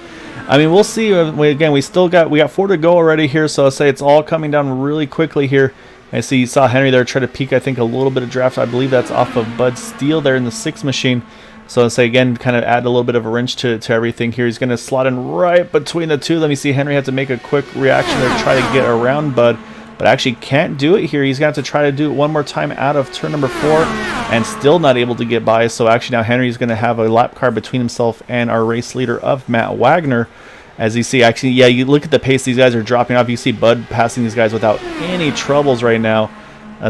I mean, we'll see. We got 4 to go already here, so I'll say it's all coming down really quickly here. I see you saw Henry there try to peek, I think, a little bit of draft. I believe that's off of Bud Steele there in the 6 machine. So I'll say, again, kind of add a little bit of a wrench to everything here. He's going to slot in right between the two. Let me see. Henry had to make a quick reaction there to try to get around Bud, but actually can't do it here. He's going to have to try to do it one more time out of turn number 4 and still not able to get by. So actually now Henry's going to have a lap car between himself and our race leader of Matt Wagner. As you see, actually, yeah, you look at the pace these guys are dropping off. You see Bud passing these guys without any troubles right now.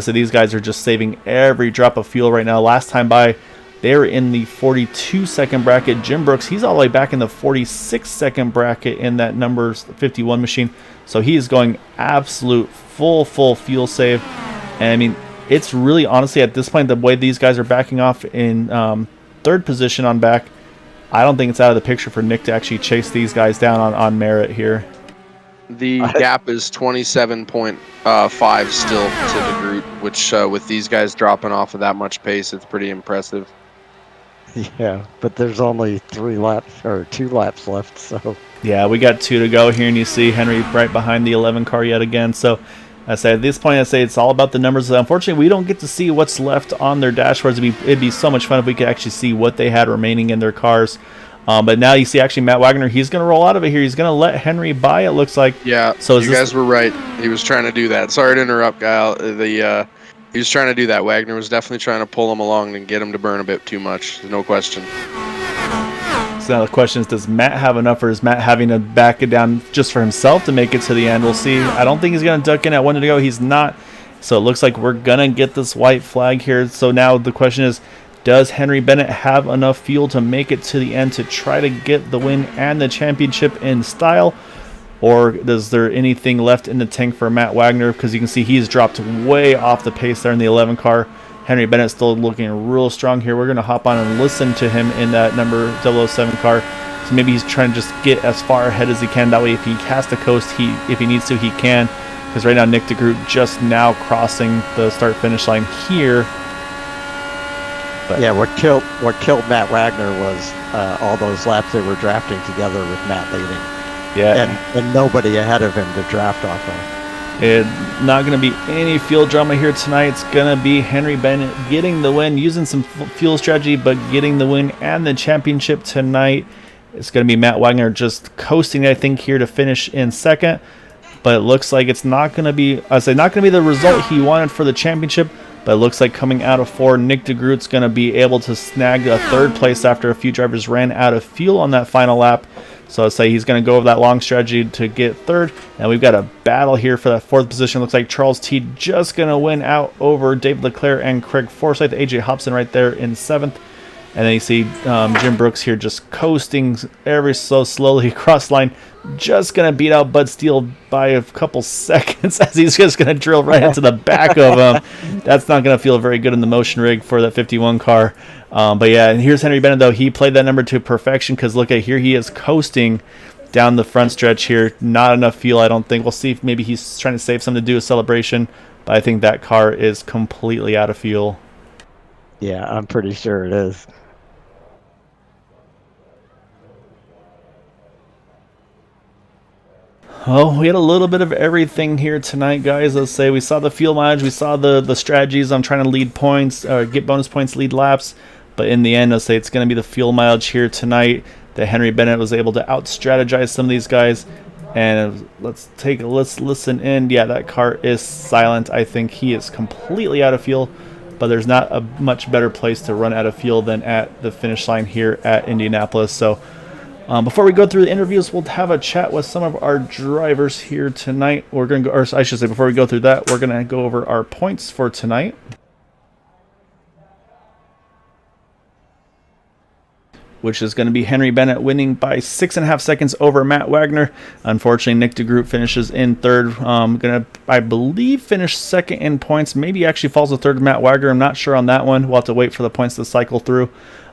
So these guys are just saving every drop of fuel right now. Last time by, they were in the 42-second bracket. Jim Brooks, he's all the way back in the 46-second bracket in that numbers 51 machine. So he is going absolute full fuel save. And I mean, it's really honestly at this point, the way these guys are backing off in 3rd position on back, I don't think it's out of the picture for Nick to actually chase these guys down on merit here. The gap is 27.5 still to the group, which with these guys dropping off of that much pace, it's pretty impressive. Yeah, but there's only 2 laps left, so. Yeah, we got 2 to go here, and you see Henry right behind the 11 car yet again. So I say at this point, it's all about the numbers. Unfortunately, we don't get to see what's left on their dashboards. It'd be so much fun if we could actually see what they had remaining in their cars. But now you see actually Matt Wagner, he's going to roll out of it here. He's going to let Henry by, it looks like. Yeah, so you guys were right. He was trying to do that. Sorry to interrupt, Kyle. He was trying to do that. Wagner was definitely trying to pull him along and get him to burn a bit too much. No question. So now the question is, does Matt have enough, or is Matt having to back it down just for himself to make it to the end? We'll see. I don't think he's going to duck in at 1 to go. He's not. So it looks like we're going to get this white flag here. So now the question is, does Henry Bennett have enough fuel to make it to the end to try to get the win and the championship in style? or is there anything left in the tank for Matt Wagner? Because you can see he's dropped way off the pace there in the 11 car. Henry Bennett still looking real strong here. We're going to hop on and listen to him in that number 007 car. So maybe he's trying to just get as far ahead as he can. That way, if he has to coast, if he needs to, he can. Because right now, Nick DeGroot just now crossing the start-finish line here. But yeah, what killed Matt Wagner was all those laps they were drafting together with Matt leading. Yeah, and nobody ahead of him to draft off of. It's not going to be any fuel drama here tonight. It's going to be Henry Bennett getting the win, using some fuel strategy, but getting the win and the championship tonight. It's going to be Matt Wagner just coasting, I think, here to finish in second. But it looks like it's not going to be, not going to be the result he wanted for the championship. But it looks like coming out of 4, Nick DeGroot's going to be able to snag a 3rd place after a few drivers ran out of fuel on that final lap. So I'd say he's going to go over that long strategy to get 3rd. And we've got a battle here for that 4th position. Looks like Charles T just going to win out over David Leclerc and Craig Forsyth. AJ Hobson right there in 7th. And then you see Jim Brooks here just coasting ever so slowly across the line. Just going to beat out Bud Steele by a couple seconds as he's just going to drill right into the back of him. That's not going to feel very good in the motion rig for that 51 car. But yeah, and here's Henry Bennett, though. He played that number to perfection because look at here. He is coasting down the front stretch here. Not enough fuel, I don't think. We'll see if maybe he's trying to save something to do a celebration. But I think that car is completely out of fuel. Yeah, I'm pretty sure it is. Oh, we had a little bit of everything here tonight, guys. Let's say we saw the fuel mileage, we saw the strategies on trying to lead points, get bonus points, lead laps. But in the end, let's say it's going to be the fuel mileage here tonight that Henry Bennett was able to out-strategize some of these guys. And let's listen in. Yeah, that car is silent. I think he is completely out of fuel. But there's not a much better place to run out of fuel than at the finish line here at Indianapolis. So before we go through the interviews, we'll have a chat with some of our drivers here tonight. We're going to go, or I should say, before we go through that, we're going to go over our points for tonight. Which is going to be Henry Bennett winning by 6.5 seconds over Matt Wagner. Unfortunately, Nick DeGroot finishes in 3rd. Going to, I believe, finish 2nd in points. Maybe actually falls to 3rd Matt Wagner. I'm not sure on that one. We'll have to wait for the points to cycle through.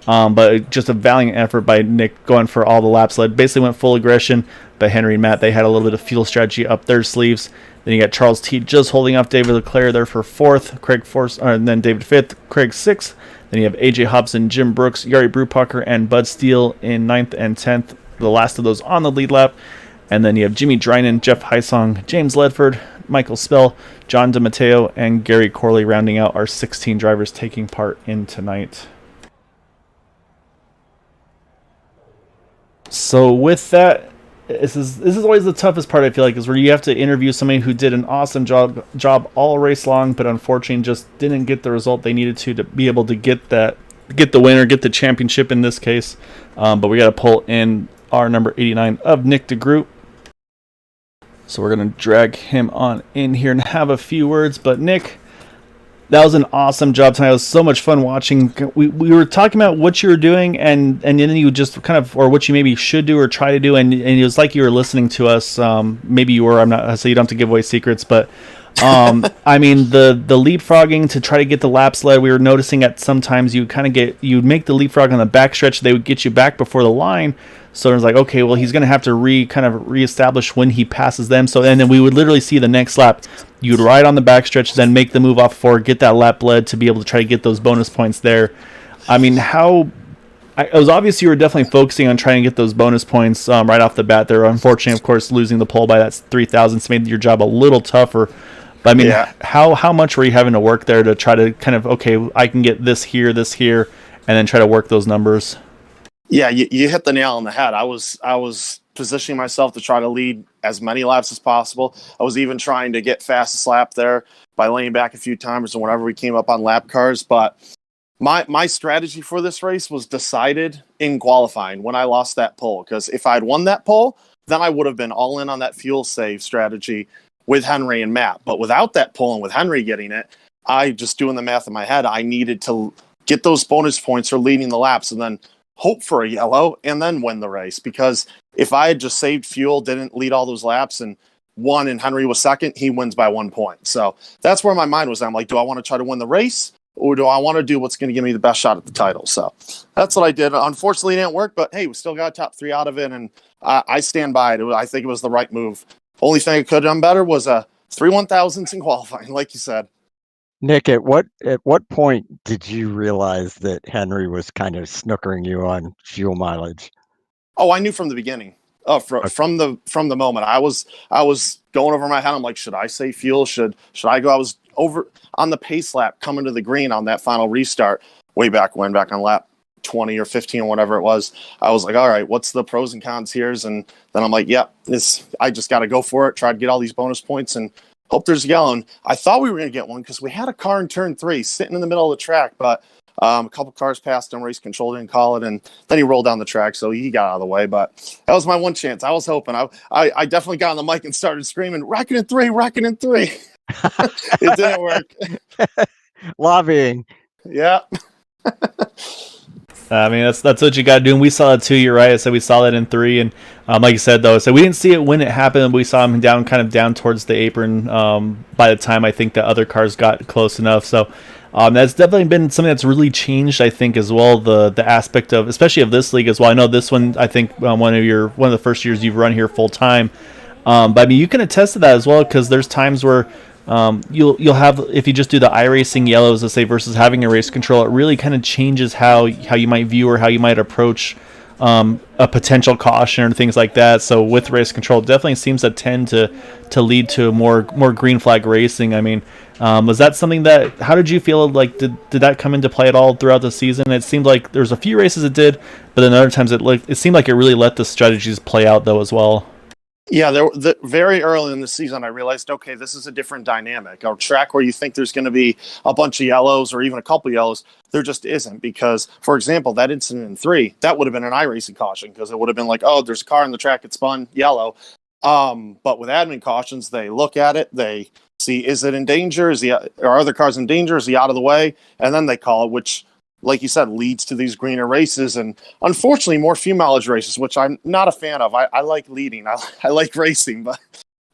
But just a valiant effort by Nick going for all the laps led. Basically went full aggression. But Henry and Matt, they had a little bit of fuel strategy up their sleeves. Then you got Charles T just holding up David Leclerc there for 4th. And then David 5th. Craig 6th. Then you have AJ Hobson, Jim Brooks, Yari Brubacher, and Bud Steele in 9th and 10th. The last of those on the lead lap. And then you have Jimmy Drynan, Jeff Heisong, James Ledford, Michael Spell, John DeMatteo, and Gary Corley rounding out our 16 drivers taking part in tonight. So with that, this is always the toughest part, I feel like, is where you have to interview somebody who did an awesome job all race long, but unfortunately just didn't get the result they needed to be able to get the winner, get the championship in this case. But we got to pull in our number 89 of Nick DeGroot. So we're going to drag him on in here and have a few words. But Nick, that was an awesome job tonight. It was so much fun watching. We were talking about what you were doing, and then you just kind of, or what you maybe should do or try to do, and it was like you were listening to us. Maybe you were. I'm not. So you don't have to give away secrets, but I mean the leapfrogging to try to get the laps led. We were noticing that sometimes you you'd make the leapfrog on the back stretch. They would get you back before the line. So it was like, okay, well, he's going to have to reestablish when he passes them. So and then we would literally see the next lap. You'd ride on the backstretch, then make the move off 4, get that lap led to be able to try to get those bonus points there. I mean, it was obvious you were definitely focusing on trying to get those bonus points right off the bat there. Unfortunately, of course, losing the pole by that 3,000 made your job a little tougher. But I mean, yeah. How much were you having to work there to try to kind of, okay, I can get this here, and then try to work those numbers? Yeah, you hit the nail on the head. I was positioning myself to try to lead as many laps as possible. I was even trying to get fastest lap there by laying back a few times or whenever we came up on lap cars. But my strategy for this race was decided in qualifying when I lost that pole. Because if I'd won that pole, then I would have been all in on that fuel save strategy with Henry and Matt. But without that pole and with Henry getting it, I just doing the math in my head, I needed to get those bonus points for leading the laps and then hope for a yellow and then win the race, because if I had just saved fuel, didn't lead all those laps, and won, and Henry was second, he wins by 1 point. So that's where my mind was. I'm like, do I want to try to win the race, or do I want to do what's going to give me the best shot at the title? So that's what I did. Unfortunately, it didn't work, but hey, we still got a top 3 out of it, and I stand by it. I think it was the right move. Only thing I could have done better was 3 1,000s in qualifying, like you said. Nick, at what point did you realize that Henry was kind of snookering you on fuel mileage? Oh, I knew from the beginning. From the moment I was going over my head. I'm like, should I say fuel? Should I go? I was over on the pace lap coming to the green on that final restart way back when, back on lap 20 or 15, whatever it was. I was like, all right, what's the pros and cons here? And then I'm like, yep, I just got to go for it. Try to get all these bonus points and hope there's yellow. And I thought we were going to get one because we had a car in turn 3 sitting in the middle of the track, but a couple cars passed him, race control didn't call it, and then he rolled down the track, so he got out of the way. But that was my one chance. I was hoping. I definitely got on the mic and started screaming, "Rocking in 3, rocking in 3." It didn't work. Lobbying. Yeah. I mean, that's what you got to do, and we saw it too. You're right. I said we saw that in 3, and like you said, though, so we didn't see it when it happened. We saw him kind of down towards the apron by the time I think the other cars got close enough. So that's definitely been something that's really changed, I think, as well. The aspect of, especially of this league as well. I know this one, I think one of the first years you've run here full time, but I mean, you can attest to that as well, because there's times where you'll have, if you just do the iRacing yellows, let's say, versus having a race control, it really kind of changes how you might view or how you might approach a potential caution or things like that. So with race control, it definitely seems to tend to lead to more green flag racing. I mean, was that something that, how did you feel like, did that come into play at all throughout the season? It seemed like there's a few races it did, but then other times it seemed like it really let the strategies play out though as well. Yeah, very early in the season, I realized, okay, this is a different dynamic. A track where you think there's going to be a bunch of yellows or even a couple yellows, there just isn't. Because, for example, that incident in 3, that would have been an iRacing caution, because it would have been like, oh, there's a car in the track, it spun yellow. But with admin cautions, they look at it, they see, is it in danger? Are other cars in danger? Is he out of the way? And then they call it, which, like you said, leads to these greener races, and unfortunately more fuel mileage races, which I'm not a fan of. I like leading, I like racing, but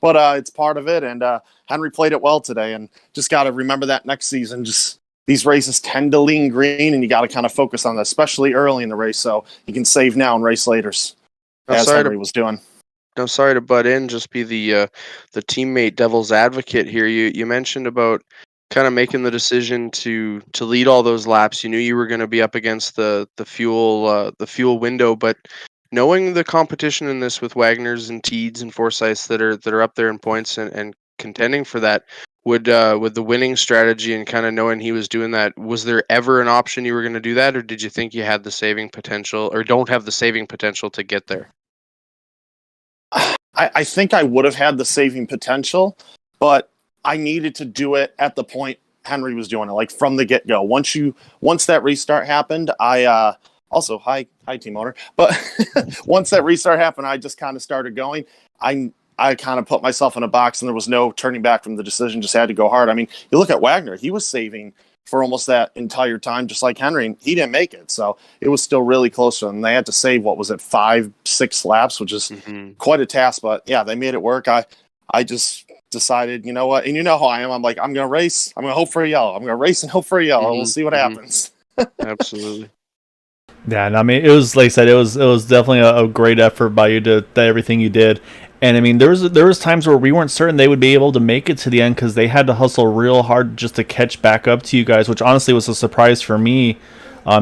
it's part of it. And Henry played it well today, and just got to remember that next season. Just these races tend to lean green, and you got to kind of focus on that, especially early in the race, so you can save now and race later, as Henry was doing. I'm sorry to butt in, just be the teammate devil's advocate here. You mentioned about kind of making the decision to lead all those laps. You knew you were going to be up against the fuel window, but knowing the competition in this with Wagner's and Teeds and Forsyths that are up there in points and contending for that, would the winning strategy and kind of knowing he was doing that, was there ever an option you were going to do that, or did you think you had the saving potential, or don't have the saving potential to get there? I think I would have had the saving potential, but I needed to do it at the point Henry was doing it, like from the get-go. Once that restart happened, I also hi Team Owner, but once that restart happened, I just kind of started going. I kind of put myself in a box, and there was no turning back from the decision. Just had to go hard. I mean, you look at Wagner; he was saving for almost that entire time, just like Henry, and he didn't make it. So it was still really close to them. They had to save, what was it, 5-6 laps, which is quite a task. But yeah, they made it work. I just decided, you know what, and you know how I am. I'm like, I'm going to race. I'm going to hope for a yellow. I'm going to race and hope for a yellow. We'll see what happens. Absolutely. Yeah, and I mean, it was, like I said, it was definitely a great effort by you to everything you did. And I mean, there was times where we weren't certain they would be able to make it to the end, because they had to hustle real hard just to catch back up to you guys, which honestly was a surprise for me.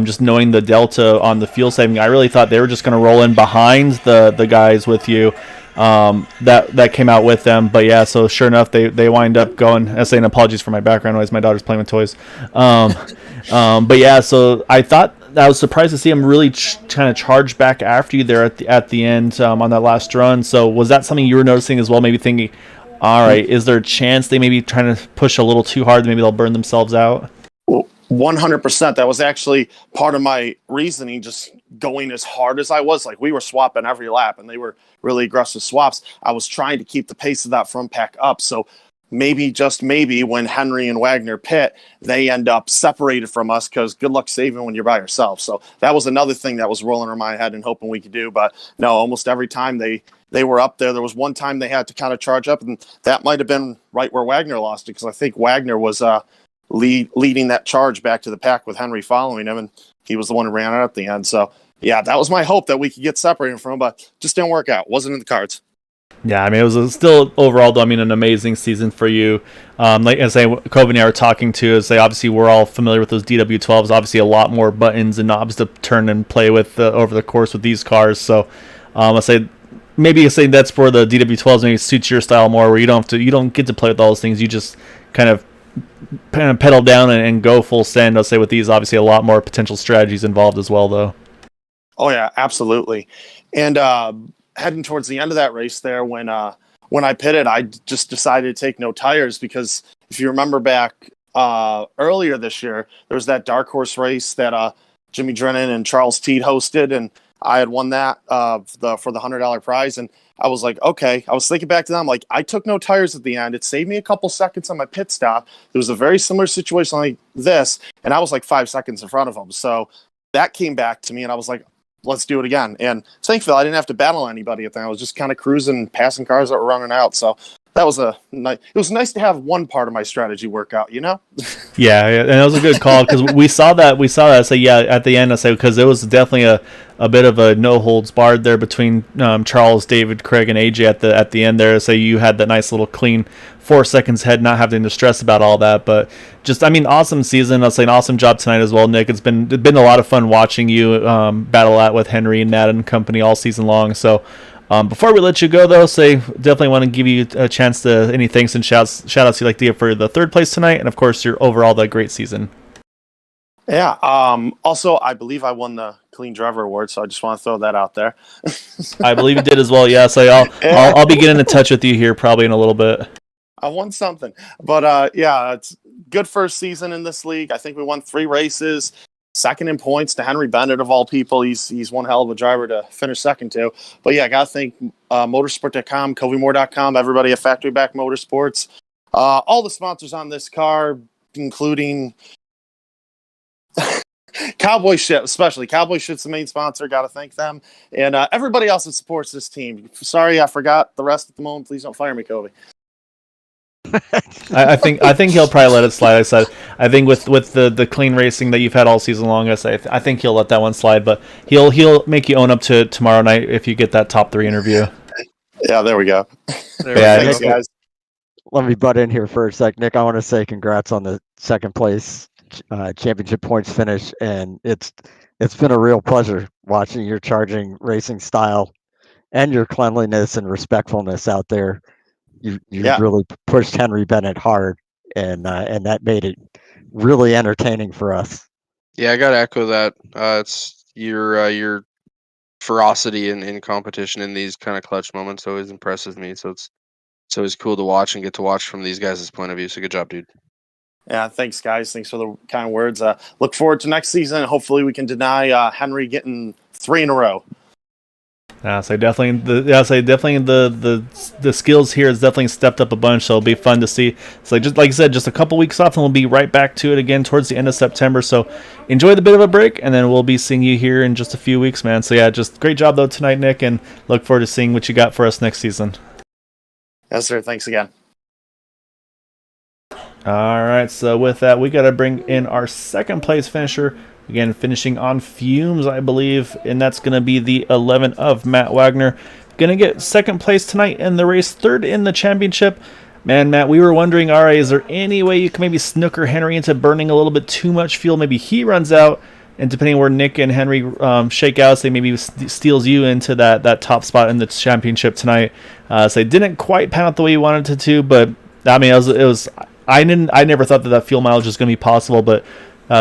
Just knowing the delta on the fuel saving, I really thought they were just going to roll in behind the guys with you. That came out with them, but yeah. So sure enough, they wind up going. I say, apologies for my background noise. My daughter's playing with toys. But yeah, so I was surprised to see him really kind of charge back after you there at the end on that last run. So was that something you were noticing as well? Maybe thinking, all right, is there a chance they may be trying to push a little too hard? Maybe they'll burn themselves out. Well, 100%. That was actually part of my reasoning, just going as hard as I was. Like, we were swapping every lap, and they were really aggressive swaps. I was trying to keep the pace of that front pack up. So maybe, just maybe, when Henry and Wagner pit, they end up separated from us because good luck saving when you're by yourself. So that was another thing that was rolling in my head and hoping we could do. But no, almost every time they were up there. There was one time they had to kind of charge up, and that might have been right where Wagner lost it, because I think Wagner was leading that charge back to the pack with Henry following him, and he was the one who ran out at the end. So yeah, that was my hope, that we could get separated from him, but just didn't work out. Wasn't in the cards. Yeah, I mean, it was still overall, though, I mean, an amazing season for you. Like I say, Kobe and I were talking to, is say obviously we're all familiar with those DW12s. Obviously, a lot more buttons and knobs to turn and play with over the course with these cars. So I say that's where the DW12s maybe suits your style more, where you don't get to play with all those things. You just kind of pedal down and go full send. I'll say with these, obviously, a lot more potential strategies involved as well, though. Oh yeah, absolutely. And heading towards the end of that race there, when I pitted, I just decided to take no tires, because if you remember back earlier this year, there was that dark horse race that Jimmy Drennan and Charles Teed hosted, and I had won that for the $100 prize. And I was like, okay, I was thinking back to that. I'm like, I took no tires at the end. It saved me a couple seconds on my pit stop. There was a very similar situation like this, and I was like 5 seconds in front of them. So that came back to me, and I was like, let's do it again. And thankfully, I didn't have to battle anybody at that. I was just kind of cruising, passing cars that were running out. So that was it was nice to have one part of my strategy work out, you know? Yeah, and it was a good call, because we saw that. So yeah, at the end, I say, because it was definitely a bit of a no holds barred there between Charles, David, Craig, and AJ at the end there. So you had that nice little clean 4 seconds head, not having to stress about all that. But just, I mean, awesome season. I'll say an awesome job tonight as well, Nick. It's been a lot of fun watching you battle out with Henry and Nat and company all season long. So before we let you go, though, definitely want to give you a chance to any thanks and shout outs you'd like to give for the third place tonight, and of course your overall the great season. Yeah. Also, I believe I won the Clean Driver Award, so I just want to throw that out there. I believe you did as well. Yeah, so I'll be getting in touch with you here probably in a little bit. I won something, but yeah, it's good first season in this league. I think we won 3 races. Second in points to Henry Bennett, of all people. He's one hell of a driver to finish second to. But yeah, I got to thank motorsport.com, CoveyMoore.com, everybody at Factory Back Motorsports, all the sponsors on this car, including Cowboy Ship, especially. Cowboy Ship's the main sponsor. Got to thank them. And everybody else that supports this team. Sorry, I forgot the rest at the moment. Please don't fire me, Kobe. I think he'll probably let it slide. I think with the clean racing that you've had all season long, I think he'll let that one slide. But he'll make you own up to it tomorrow night if you get that top 3 interview. Yeah, there we go. Thanks, guys. Let me butt in here for a sec, Nick. I want to say congrats on the second place championship points finish, and it's been a real pleasure watching your charging racing style and your cleanliness and respectfulness out there. You really pushed Henry Bennett hard, and that made it really entertaining for us. Yeah, I gotta echo that. It's your ferocity in competition in these kind of clutch moments always impresses me. So it's always cool to watch and get to watch from these guys' point of view. So good job, dude. Yeah, thanks, guys. Thanks for the kind words. Look forward to next season. Hopefully, we can deny Henry getting 3 in a row. Definitely the skills here has definitely stepped up a bunch, so it'll be fun to see. So just like I said, just a couple weeks off, and we'll be right back to it again towards the end of September. So enjoy the bit of a break, and then we'll be seeing you here in just a few weeks, man. So yeah, just great job though tonight, Nick, and look forward to seeing what you got for us next season. Yes, sir. Thanks again. All right, so with that, we got to bring in our second place finisher. Again, finishing on fumes, I believe, and that's going to be the 11 of Matt Wagner. Going to get second place tonight in the race, third in the championship. Man, Matt, we were wondering, all right, is there any way you can maybe snooker Henry into burning a little bit too much fuel? Maybe he runs out, and depending on where Nick and Henry shake out, say maybe steals you into that top spot in the championship tonight. So it didn't quite pan out the way you wanted it to, but I mean, it was. I never thought that fuel mileage was going to be possible, but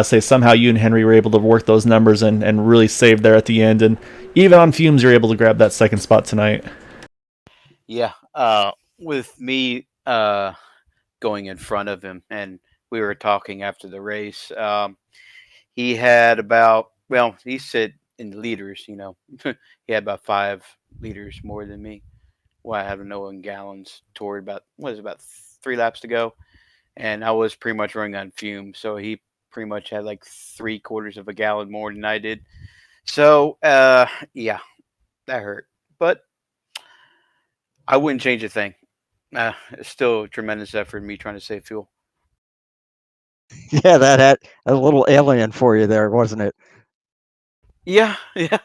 say somehow you and Henry were able to work those numbers and really save there at the end, and even on fumes you're able to grab that second spot tonight. Yeah, with me going in front of him, and we were talking after the race. He had he said in liters, he had about 5 liters more than me. Well, I have no in gallons toward about 3 laps to go, and I was pretty much running on fumes. So he pretty much had like 3/4 of a gallon more than I did. So yeah, that hurt, but I wouldn't change a thing. It's still a tremendous effort me trying to save fuel. Yeah, that had a little alien for you there, wasn't it? Yeah, yeah,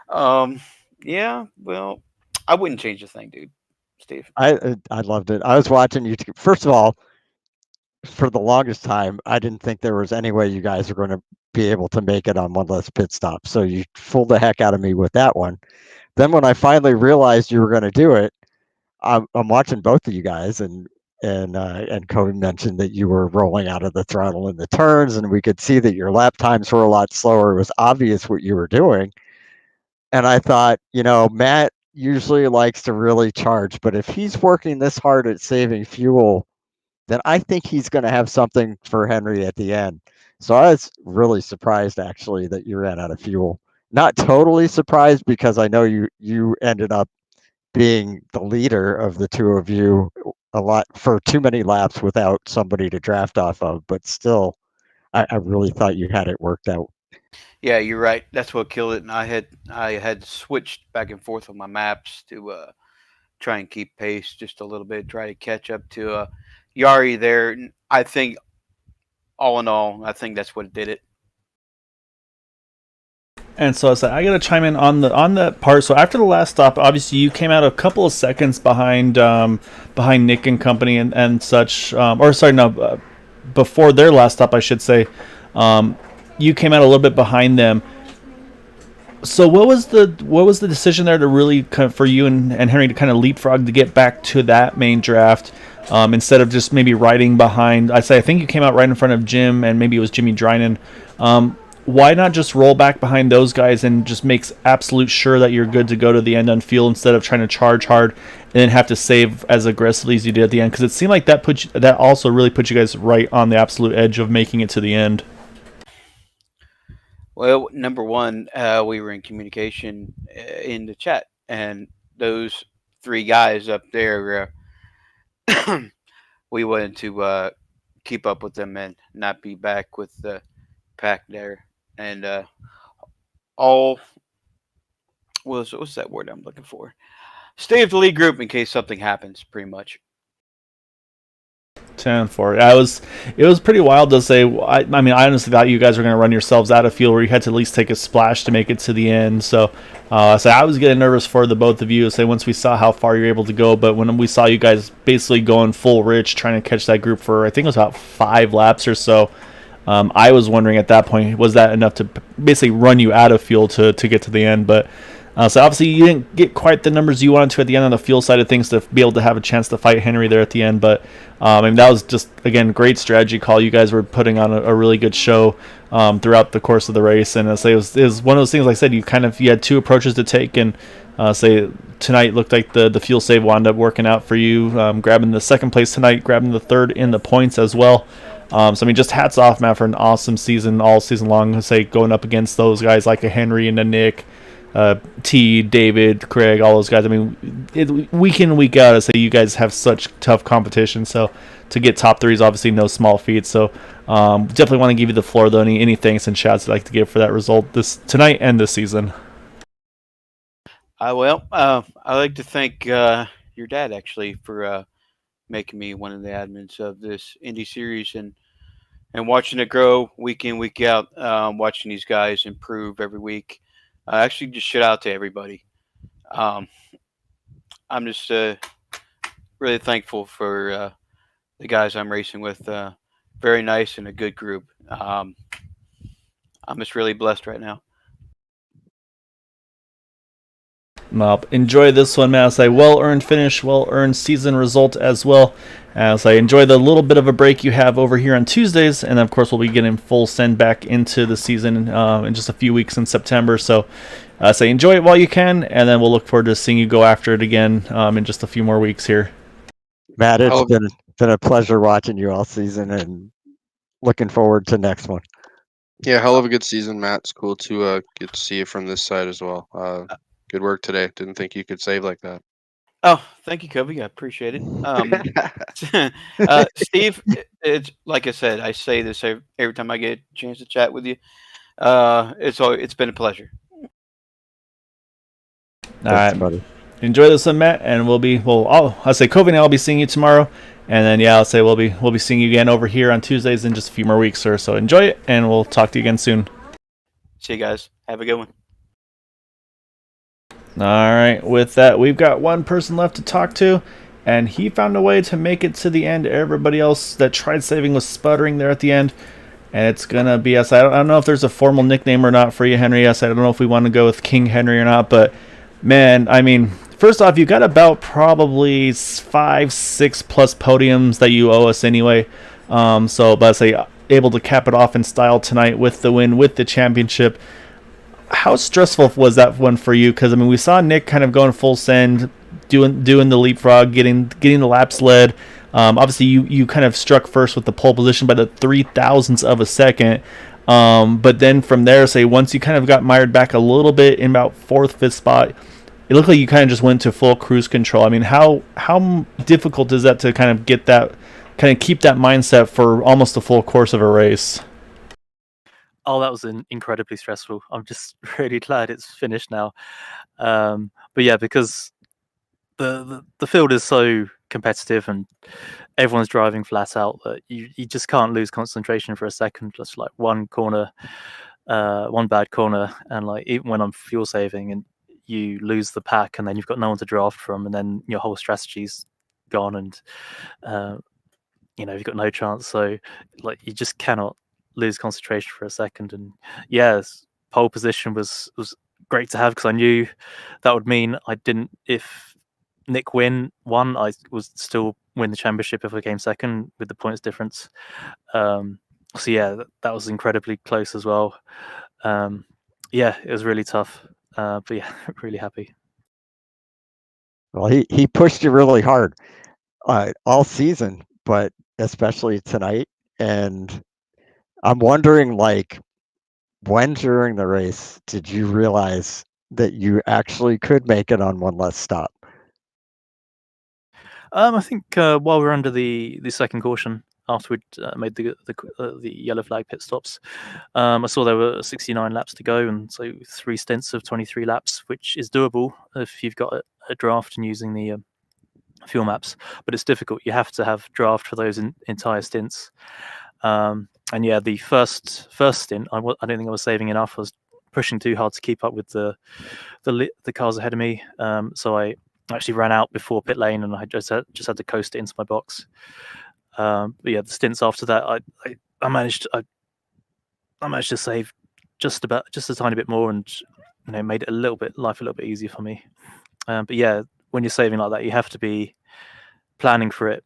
um, yeah. Well, I wouldn't change a thing, dude. Steve. I loved it. I was watching you. First of all, for the longest time, I didn't think there was any way you guys were going to be able to make it on one less pit stop. So you fooled the heck out of me with that one. Then when I finally realized you were going to do it, I'm watching both of you guys, and Cody mentioned that you were rolling out of the throttle in the turns, and we could see that your lap times were a lot slower. It was obvious what you were doing, and I thought, Matt usually likes to really charge, but if he's working this hard at saving fuel, then I think he's going to have something for Henry at the end. So I was really surprised actually that you ran out of fuel. Not totally surprised because I know you ended up being the leader of the two of you a lot for too many laps without somebody to draft off of, but still, I really thought you had it worked out. Yeah, you're right. That's what killed it. And I had switched back and forth on my maps to try and keep pace just a little bit, try to catch up to Yari there. And I think all in all, I think that's what did it. And so I got to chime in on that part. So after the last stop, obviously you came out a couple of seconds behind Nick and company and such. Before their last stop, I should say. You came out a little bit behind them. So what was the decision there to really for you and Henry to kind of leapfrog to get back to that main draft instead of just maybe riding behind? I think you came out right in front of Jim and maybe it was Jimmy Drynan. Why not just roll back behind those guys and just makes absolute sure that you're good to go to the end on fuel instead of trying to charge hard and then have to save as aggressively as you did at the end? Because it seemed like that also really put you guys right on the absolute edge of making it to the end. Well, number one, we were in communication in the chat, and those 3 guys up there, we wanted to keep up with them and not be back with the pack there. And all what's that word I'm looking for? Stay with the lead group in case something happens, pretty much. 10-4. It was pretty wild to say. I honestly thought you guys were going to run yourselves out of fuel, where you had to at least take a splash to make it to the end. So I was getting nervous for the both of you. Once we saw how far you're able to go, but when we saw you guys basically going full rich, trying to catch that group for I think it was about 5 laps or so. I was wondering at that point, was that enough to basically run you out of fuel to get to the end? But so obviously you didn't get quite the numbers you wanted to at the end on the fuel side of things to be able to have a chance to fight Henry there at the end. But that was just, again, great strategy call. You guys were putting on a really good show throughout the course of the race. And it was one of those things, like I said, you had 2 approaches to take. And tonight looked like the fuel save wound up working out for you, grabbing the second place tonight, grabbing the third in the points as well. Just hats off, Matt, for an awesome season all season long. Going up against those guys like a Henry and a Nick, T, David, Craig, all those guys. Week in, week out, you guys have such tough competition. So to get top 3 is obviously no small feat. So definitely want to give you the floor, though. Any thanks and shouts I'd like to give for that result tonight and this season. I'd like to thank your dad actually for making me one of the admins of this indie series and watching it grow week in, week out, watching these guys improve every week. Actually, just shout out to everybody. I'm just really thankful for the guys I'm racing with. Very nice and a good group. I'm just really blessed right now. Well, enjoy this one, man. Well-earned finish, well-earned season result as well. As I enjoy the little bit of a break you have over here on Tuesdays, and of course we'll be getting full send back into the season in just a few weeks in September. So enjoy it while you can, and then we'll look forward to seeing you go after it again in just a few more weeks here. Matt, it's been a pleasure watching you all season, and looking forward to next one. Yeah, hell of a good season, Matt. It's cool to get to see you from this side as well. Good work today. Didn't think you could save like that. Oh, thank you, Kobe. I appreciate it. Steve, it's like I said, I say this every time I get a chance to chat with you. It's been a pleasure. All Thanks, right. buddy. Enjoy this one, Matt, and I'll say Kobe and I'll be seeing you tomorrow, and then I'll say we'll be seeing you again over here on Tuesdays in just a few more weeks or so. Enjoy it, and we'll talk to you again soon. See you guys. Have a good one. All right. With that, we've got one person left to talk to, and he found a way to make it to the end. Everybody else that tried saving was sputtering there at the end, and it's gonna be us. I don't know if there's a formal nickname or not for you, Henry. I don't know if we want to go with King Henry or not, but man, I mean, first off, you got about probably 5-6 plus podiums that you owe us anyway. But I say able to cap it off in style tonight with the win, with the championship. How stressful was that one for you? Because I mean, we saw Nick kind of going full send, doing the leapfrog, getting the laps led. Obviously, you kind of struck first with the pole position by the 0.003 of a second. But then from there, say once you kind of got mired back a little bit in about 4th, 5th spot, it looked like you kind of just went to full cruise control. I mean, how difficult is that to kind of keep that mindset for almost the full course of a race? Oh, that was incredibly stressful. I'm just really glad it's finished now. But yeah, because the field is so competitive and everyone's driving flat out that you just can't lose concentration for a second. Just like one corner, one bad corner, and like even when I'm fuel saving and you lose the pack and then you've got no one to draft from, and then your whole strategy's gone, and you've got no chance. So like you just cannot lose concentration for a second. And yes, pole position was great to have, because I knew that would mean if Nick won, I would still win the championship if I came second with the points difference. So yeah, that was incredibly close as well. Yeah, it was really tough. But yeah, really happy. Well, he pushed you really hard all season, but especially tonight. And I'm wondering, like, when during the race did you realize that you actually could make it on one less stop? I think while we were under the second caution, after we'd made the yellow flag pit stops, I saw there were 69 laps to go, and so 3 stints of 23 laps, which is doable if you've got a draft and using the fuel maps. But it's difficult. You have to have draft for those entire stints. And yeah, the first stint, I don't think I was saving enough. I was pushing too hard to keep up with the cars ahead of me. So I actually ran out before pit lane, and I just had to coast it into my box. But yeah, the stints after that, I managed to save just a tiny bit more, and made it life a little bit easier for me. But yeah, when you're saving like that, you have to be planning for it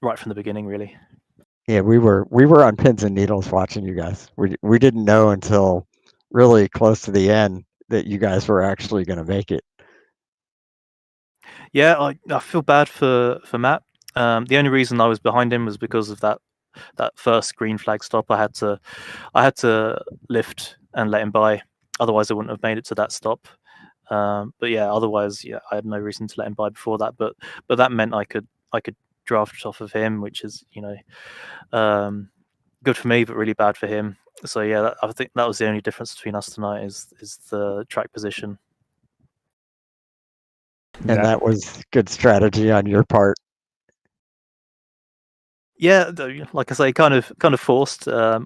right from the beginning, really. Yeah, we were on pins and needles watching you guys. We didn't know until really close to the end that you guys were actually going to make it. Yeah, I feel bad for Matt. The only reason I was behind him was because of that first green flag stop. I had to lift and let him by. Otherwise, I wouldn't have made it to that stop. But yeah, otherwise, yeah, I had no reason to let him by before that. But that meant I could draft off of him, which is good for me, but really bad for him. So yeah, I think that was the only difference between us tonight is the track position. And that was good strategy on your part. Yeah, like I say, kind of forced. But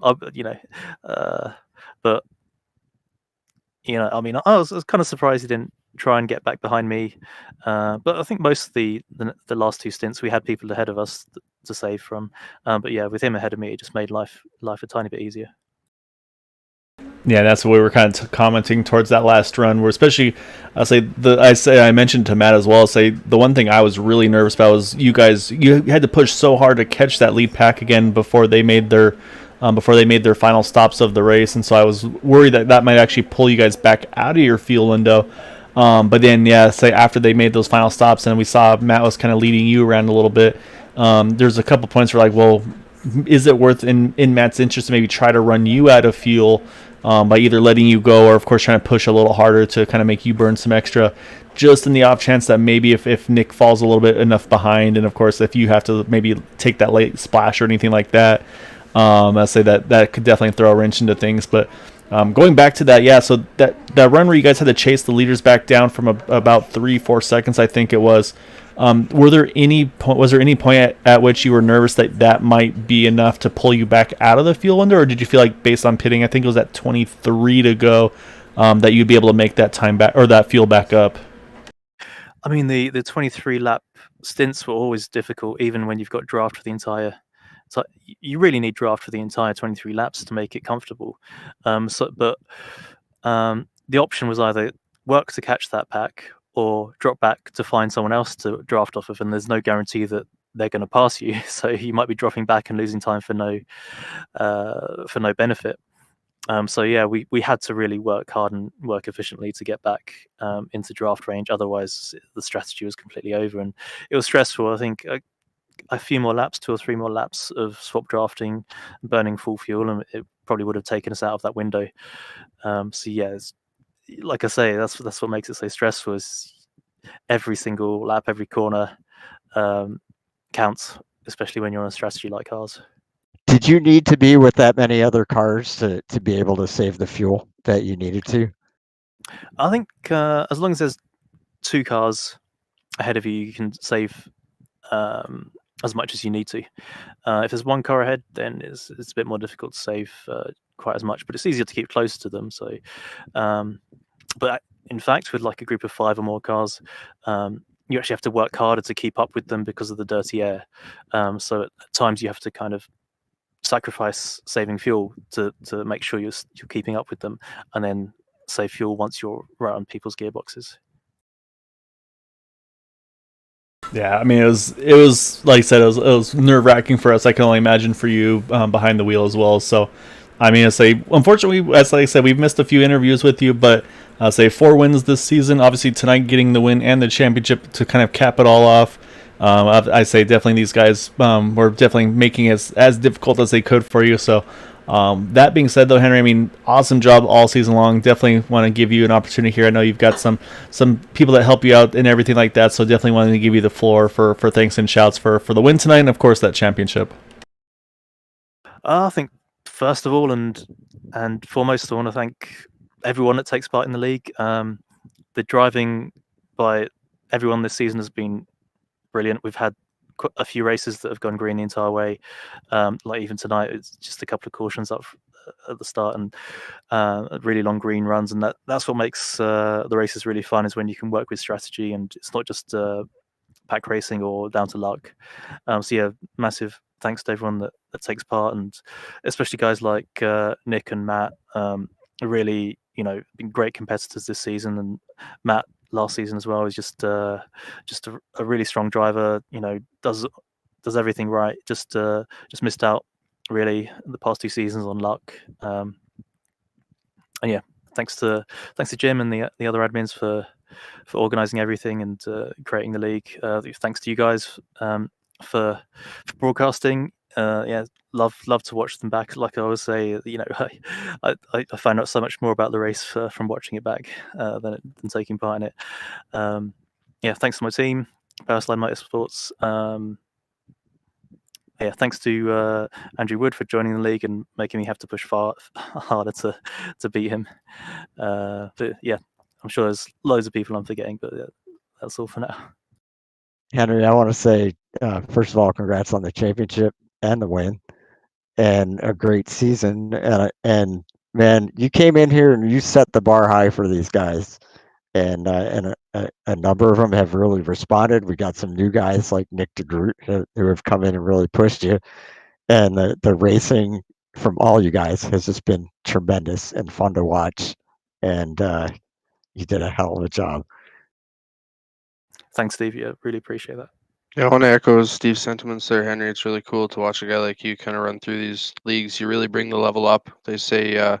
I mean, I was kind of surprised he didn't try and get back behind me. But I think most of the last 2 stints we had people ahead of us to save from. But yeah, with him ahead of me, it just made life a tiny bit easier. Yeah, that's what we were kind of commenting towards that last run, where especially I mentioned to Matt as well. Say the one thing I was really nervous about was you had to push so hard to catch that lead pack again before they made their final stops of the race, and so I was worried that might actually pull you guys back out of your fuel window. But then say after they made those final stops and we saw Matt was kind of leading you around a little bit, there's a couple points where like, well, is it worth in Matt's interest to maybe try to run you out of fuel by either letting you go or, of course, trying to push a little harder to kind of make you burn some extra, just in the off chance that maybe if Nick falls a little bit enough behind, and, of course, if you have to maybe take that late splash or anything like that, I'd say that could definitely throw a wrench into things. But going back to that, yeah, so that run where you guys had to chase the leaders back down from about 3-4 seconds, I think it was. Was there any point at which you were nervous that might be enough to pull you back out of the fuel window, or did you feel like, based on pitting, I think it was at 23 to go, that you'd be able to make that time back or that fuel back up? I mean, the 23 lap stints were always difficult, even when you've got draft for the entire. So you really need draft for the entire 23 laps to make it comfortable. But the option was either work to catch that pack or drop back to find someone else to draft off of, and there's no guarantee that they're going to pass you. So you might be dropping back and losing time for no benefit. So yeah, we had to really work hard and work efficiently to get back into draft range. Otherwise, the strategy was completely over, and it was stressful. I think a few more laps, 2 or 3 more laps of swap drafting, burning full fuel, and it probably would have taken us out of that window. So yeah, like I say, that's what makes it so stressful. Is every single lap, every corner counts, especially when you're on a strategy like ours. Did you need to be with that many other cars to be able to save the fuel that you needed to? I think as long as there's 2 cars ahead of you, you can save as much as you need to. If there's 1 car ahead, then it's a bit more difficult to save quite as much, but it's easier to keep close to them. So, but in fact, with like a group of 5 or more cars, you actually have to work harder to keep up with them because of the dirty air. So at times you have to kind of sacrifice saving fuel to make sure you're keeping up with them, and then save fuel once you're right on people's gearboxes. Yeah, I mean, it was like I said, it was nerve-wracking for us. I can only imagine for you behind the wheel as well. So, I mean, unfortunately, as I said, we've missed a few interviews with you, but I'll say 4 wins this season. Obviously, tonight getting the win and the championship to kind of cap it all off. I say definitely these guys were definitely making it as difficult as they could for you. So, that being said, though, Henry, I mean, awesome job all season long. Definitely want to give you an opportunity here. I know you've got some people that help you out and everything like that, so definitely wanted to give you the floor for thanks and shouts for the win tonight and, of course, that championship. I think first of all and foremost, I want to thank everyone that takes part in the league. The driving by everyone this season has been brilliant. We've had a few races that have gone green the entire way. Like even tonight, it's just a couple of cautions up at the start and really long green runs, and that's what makes the races really fun, is when you can work with strategy and it's not just pack racing or down to luck. So yeah, massive thanks to everyone that takes part, and especially guys like Nick and Matt. Really, been great competitors this season, and Matt last season as well is just a really strong driver. Does everything right. Just missed out really the past 2 seasons on luck. And yeah, thanks to Jim and the other admins for organising everything and creating the league. Thanks to you guys for broadcasting. Yeah, love to watch them back. Like I always say, I find out so much more about the race from watching it back than taking part in it. Yeah, thanks to my team, Powerslide Motorsports. Yeah, thanks to Andrew Wood for joining the league and making me have to push far harder to beat him. But yeah, I'm sure there's loads of people I'm forgetting, but that's all for now. Henry, I want to say, first of all, congrats on the championship and the win, and a great season. And man, you came in here and you set the bar high for these guys, and a number of them have really responded. We got some new guys like Nick DeGroot who have come in and really pushed you, and the racing from all you guys has just been tremendous and fun to watch, and you did a hell of a job. Thanks, Steve. Yeah, really appreciate that. Yeah, I want to echo Steve's sentiments there, Henry. It's really cool to watch a guy like you kind of run through these leagues. You really bring the level up. They say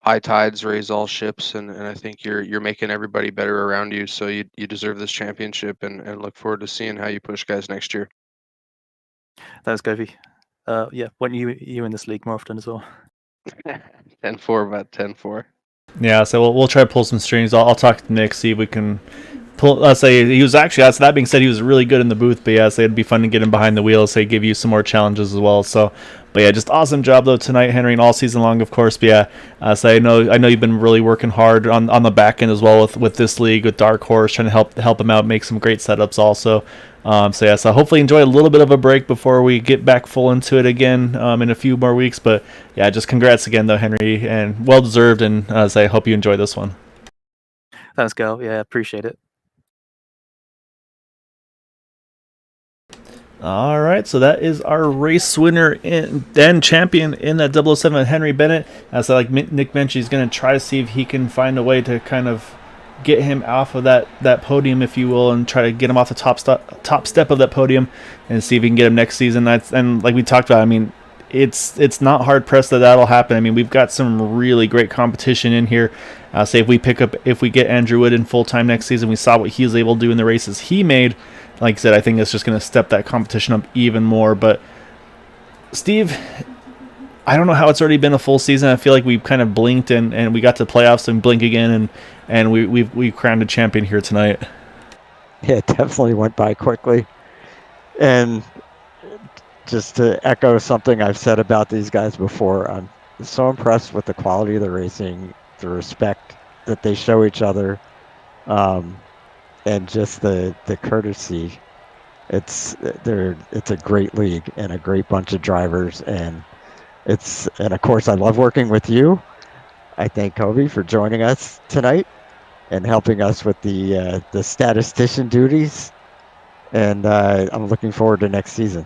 high tides raise all ships, and I think you're making everybody better around you. So you deserve this championship, and look forward to seeing how you push guys next year. Thanks, Govi. yeah, want you in this league more often as well. 10-4, about 10-4. Yeah, so we'll try to pull some strings. I'll talk to Nick, see if we can pull. Say he was actually. So that being said, he was really good in the booth. But yeah, so it'd be fun to get him behind the wheel. Say give you some more challenges as well. So, but yeah, just awesome job though tonight, Henry, and all season long, of course. But yeah, so I know you've been really working hard on the back end as well with this league with Dark Horse, trying to help him out, make some great setups also. So yeah, so hopefully enjoy a little bit of a break before we get back full into it again in a few more weeks. But yeah, just congrats again though, Henry, and well deserved. And so I hope you enjoy this one. Thanks, Gal. Yeah, appreciate it. All right, so that is our race winner and champion in that 007, Henry Bennett. As like Nick mentioned, he's going to try to see if he can find a way to kind of get him off of that podium, if you will, and try to get him off the top step of that podium and see if we can get him next season. And like we talked about, I mean, it's not hard pressed that'll happen. I mean, we've got some really great competition in here. Say if we get Andrew Wood in full time next season, we saw what he was able to do in the races he made. Like I said, I think it's just going to step that competition up even more. But Steve, I don't know how it's already been a full season. I feel like we kind of blinked and we got to playoffs and blink again, and we crowned a champion here tonight. Yeah, it definitely went by quickly. And just to echo something I've said about these guys before, I'm so impressed with the quality of the racing, the respect that they show each other, and just the courtesy. It's a great league and a great bunch of drivers, and of course I love working with you. I thank Kobe for joining us tonight and helping us with the statistician duties, and I'm looking forward to next season.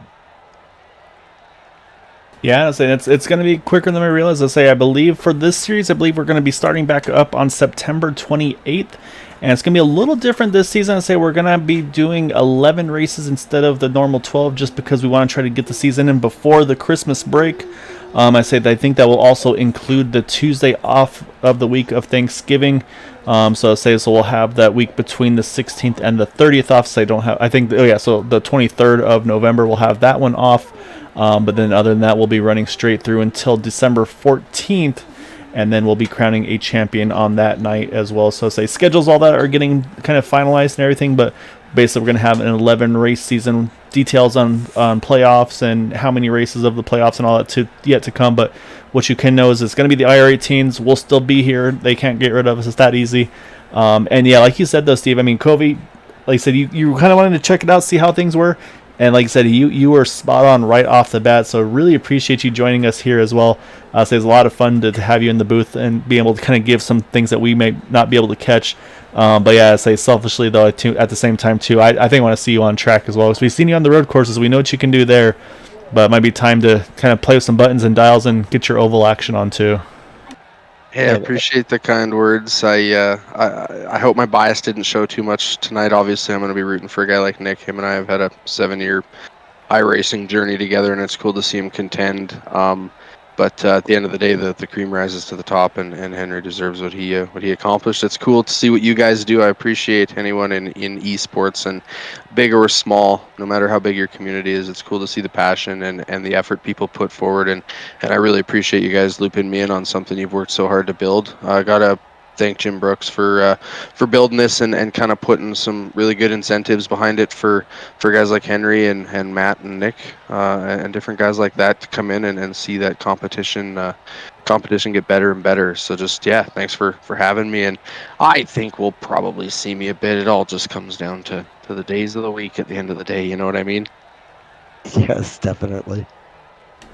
Yeah, I say it's going to be quicker than I realized. I believe for this series, we're going to be starting back up on September 28th. And it's going to be a little different this season. We're going to be doing 11 races instead of the normal 12 just because we want to try to get the season in before the Christmas break. I think that will also include the Tuesday off of the week of Thanksgiving. So we'll have that week between the 16th and the 30th off. So the 23rd of November we'll have that one off. But then other than that, we'll be running straight through until December 14th. And then we'll be crowning a champion on that night as well. So schedules, all that are getting kind of finalized and everything. But basically, we're going to have an 11 race season. Details on playoffs and how many races of the playoffs and all that yet to come. But what you can know is it's going to be the IR18s. We'll still be here. They can't get rid of us. It's that easy. And yeah, like you said though, Steve, I mean, Covey, like I said, you kind of wanted to check it out, see how things were. And like I said, you were spot on right off the bat, so really appreciate you joining us here as well. So it's a lot of fun to have you in the booth and be able to kind of give some things that we may not be able to catch. But yeah, I say selfishly though, at the same time too, I think I want to see you on track as well. Because we've seen you on the road courses, we know what you can do there, but it might be time to kind of play with some buttons and dials and get your oval action on too. Yeah, appreciate the kind words. I hope my bias didn't show too much tonight. Obviously, I'm going to be rooting for a guy like Nick. Him and I have had a 7-year iRacing journey together, and it's cool to see him contend. But at the end of the day, the cream rises to the top, and Henry deserves what he accomplished. It's cool to see what you guys do. I appreciate anyone in esports, and big or small, no matter how big your community is, it's cool to see the passion and the effort people put forward. And I really appreciate you guys looping me in on something you've worked so hard to build. I gotta thank Jim Brooks for building this and kind of putting some really good incentives behind it for guys like Henry and Matt and Nick and different guys like that to come in and see that competition get better and better. So just, yeah, thanks for having me. And I think we'll probably see me a bit. It all just comes down to the days of the week at the end of the day. You know what I mean? Yes, definitely.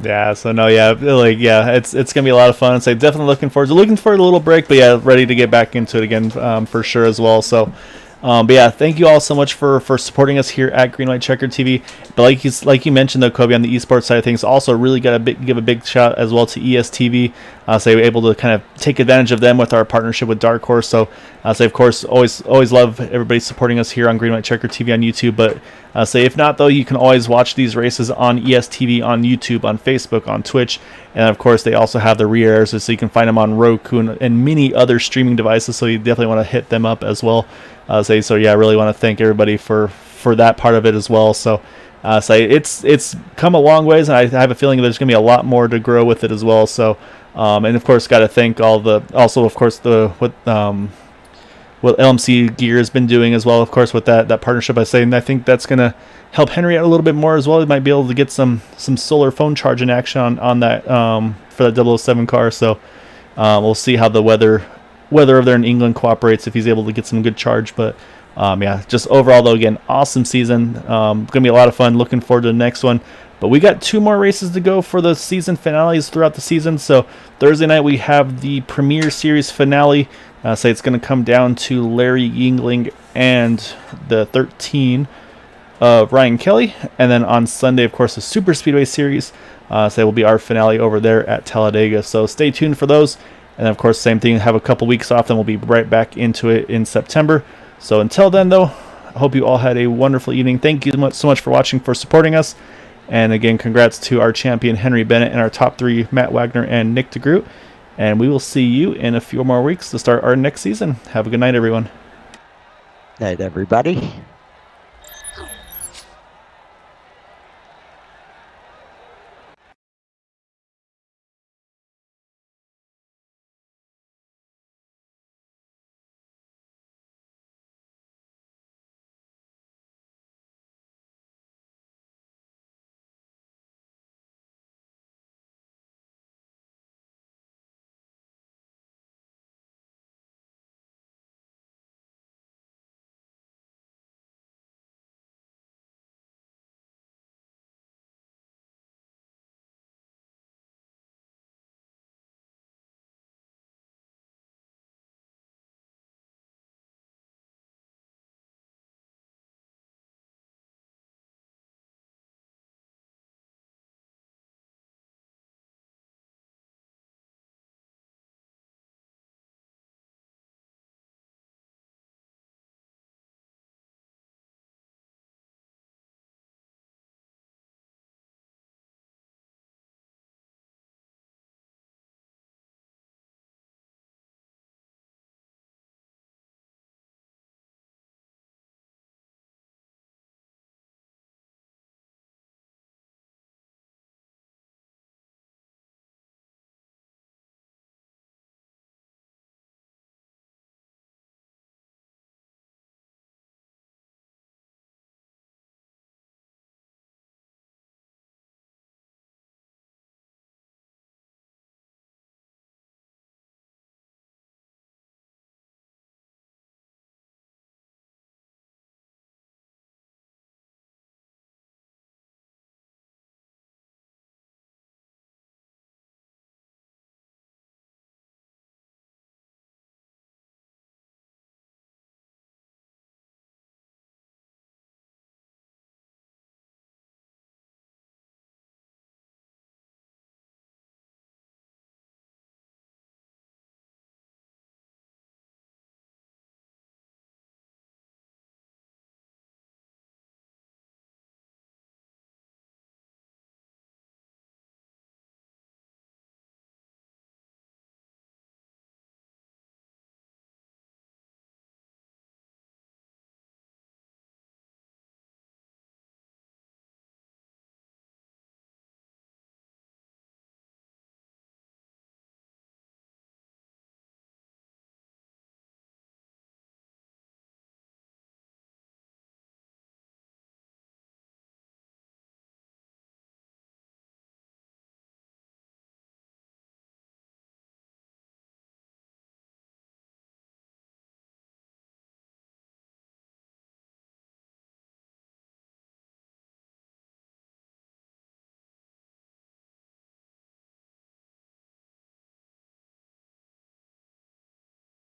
Yeah, so no, yeah, like, yeah, it's gonna be a lot of fun. So definitely looking forward to a little break, but yeah, ready to get back into it again for sure as well. So, but yeah, thank you all so much for supporting us here at Green White Checker TV. But like you mentioned though, Kobe, on the esports side of things, also really got to give a big shout as well to ESTV. So we're able to kind of take advantage of them with our partnership with Dark Horse. So of course, always love everybody supporting us here on Green White Checker TV on YouTube. But if not though, you can always watch these races on ESTV on YouTube, on Facebook, on Twitch, and of course they also have the re-airs, so you can find them on Roku and many other streaming devices. So you definitely want to hit them up as well. So yeah, I really want to thank everybody for that part of it as well. So So it's come a long ways, and I have a feeling there's going to be a lot more to grow with it as well. So, and of course, got to thank what LMC Gear has been doing as well, of course, with that partnership. I think that's going to help Henry out a little bit more as well. He might be able to get some solar phone charging action on that for that 007 car. So we'll see how the weather over there in England cooperates, if he's able to get some good charge. But yeah, just overall, though, again, awesome season. Going to be a lot of fun. Looking forward to the next one. But we got 2 more races to go for the season finales throughout the season. So Thursday night we have the Premier Series finale. Say it's going to come down to Larry Yingling and the 13 of Ryan Kelly. And then on Sunday, of course, the Super Speedway Series. Say will be our finale over there at Talladega. So stay tuned for those. And of course, same thing, have a couple weeks off, then we'll be right back into it in September. So until then, though, I hope you all had a wonderful evening. Thank you so much for watching, for supporting us. And again, congrats to our champion, Henry Bennett, and our top 3, Matt Wagner and Nick DeGroot. And we will see you in a few more weeks to start our next season. Have a good night, everyone. Night, everybody.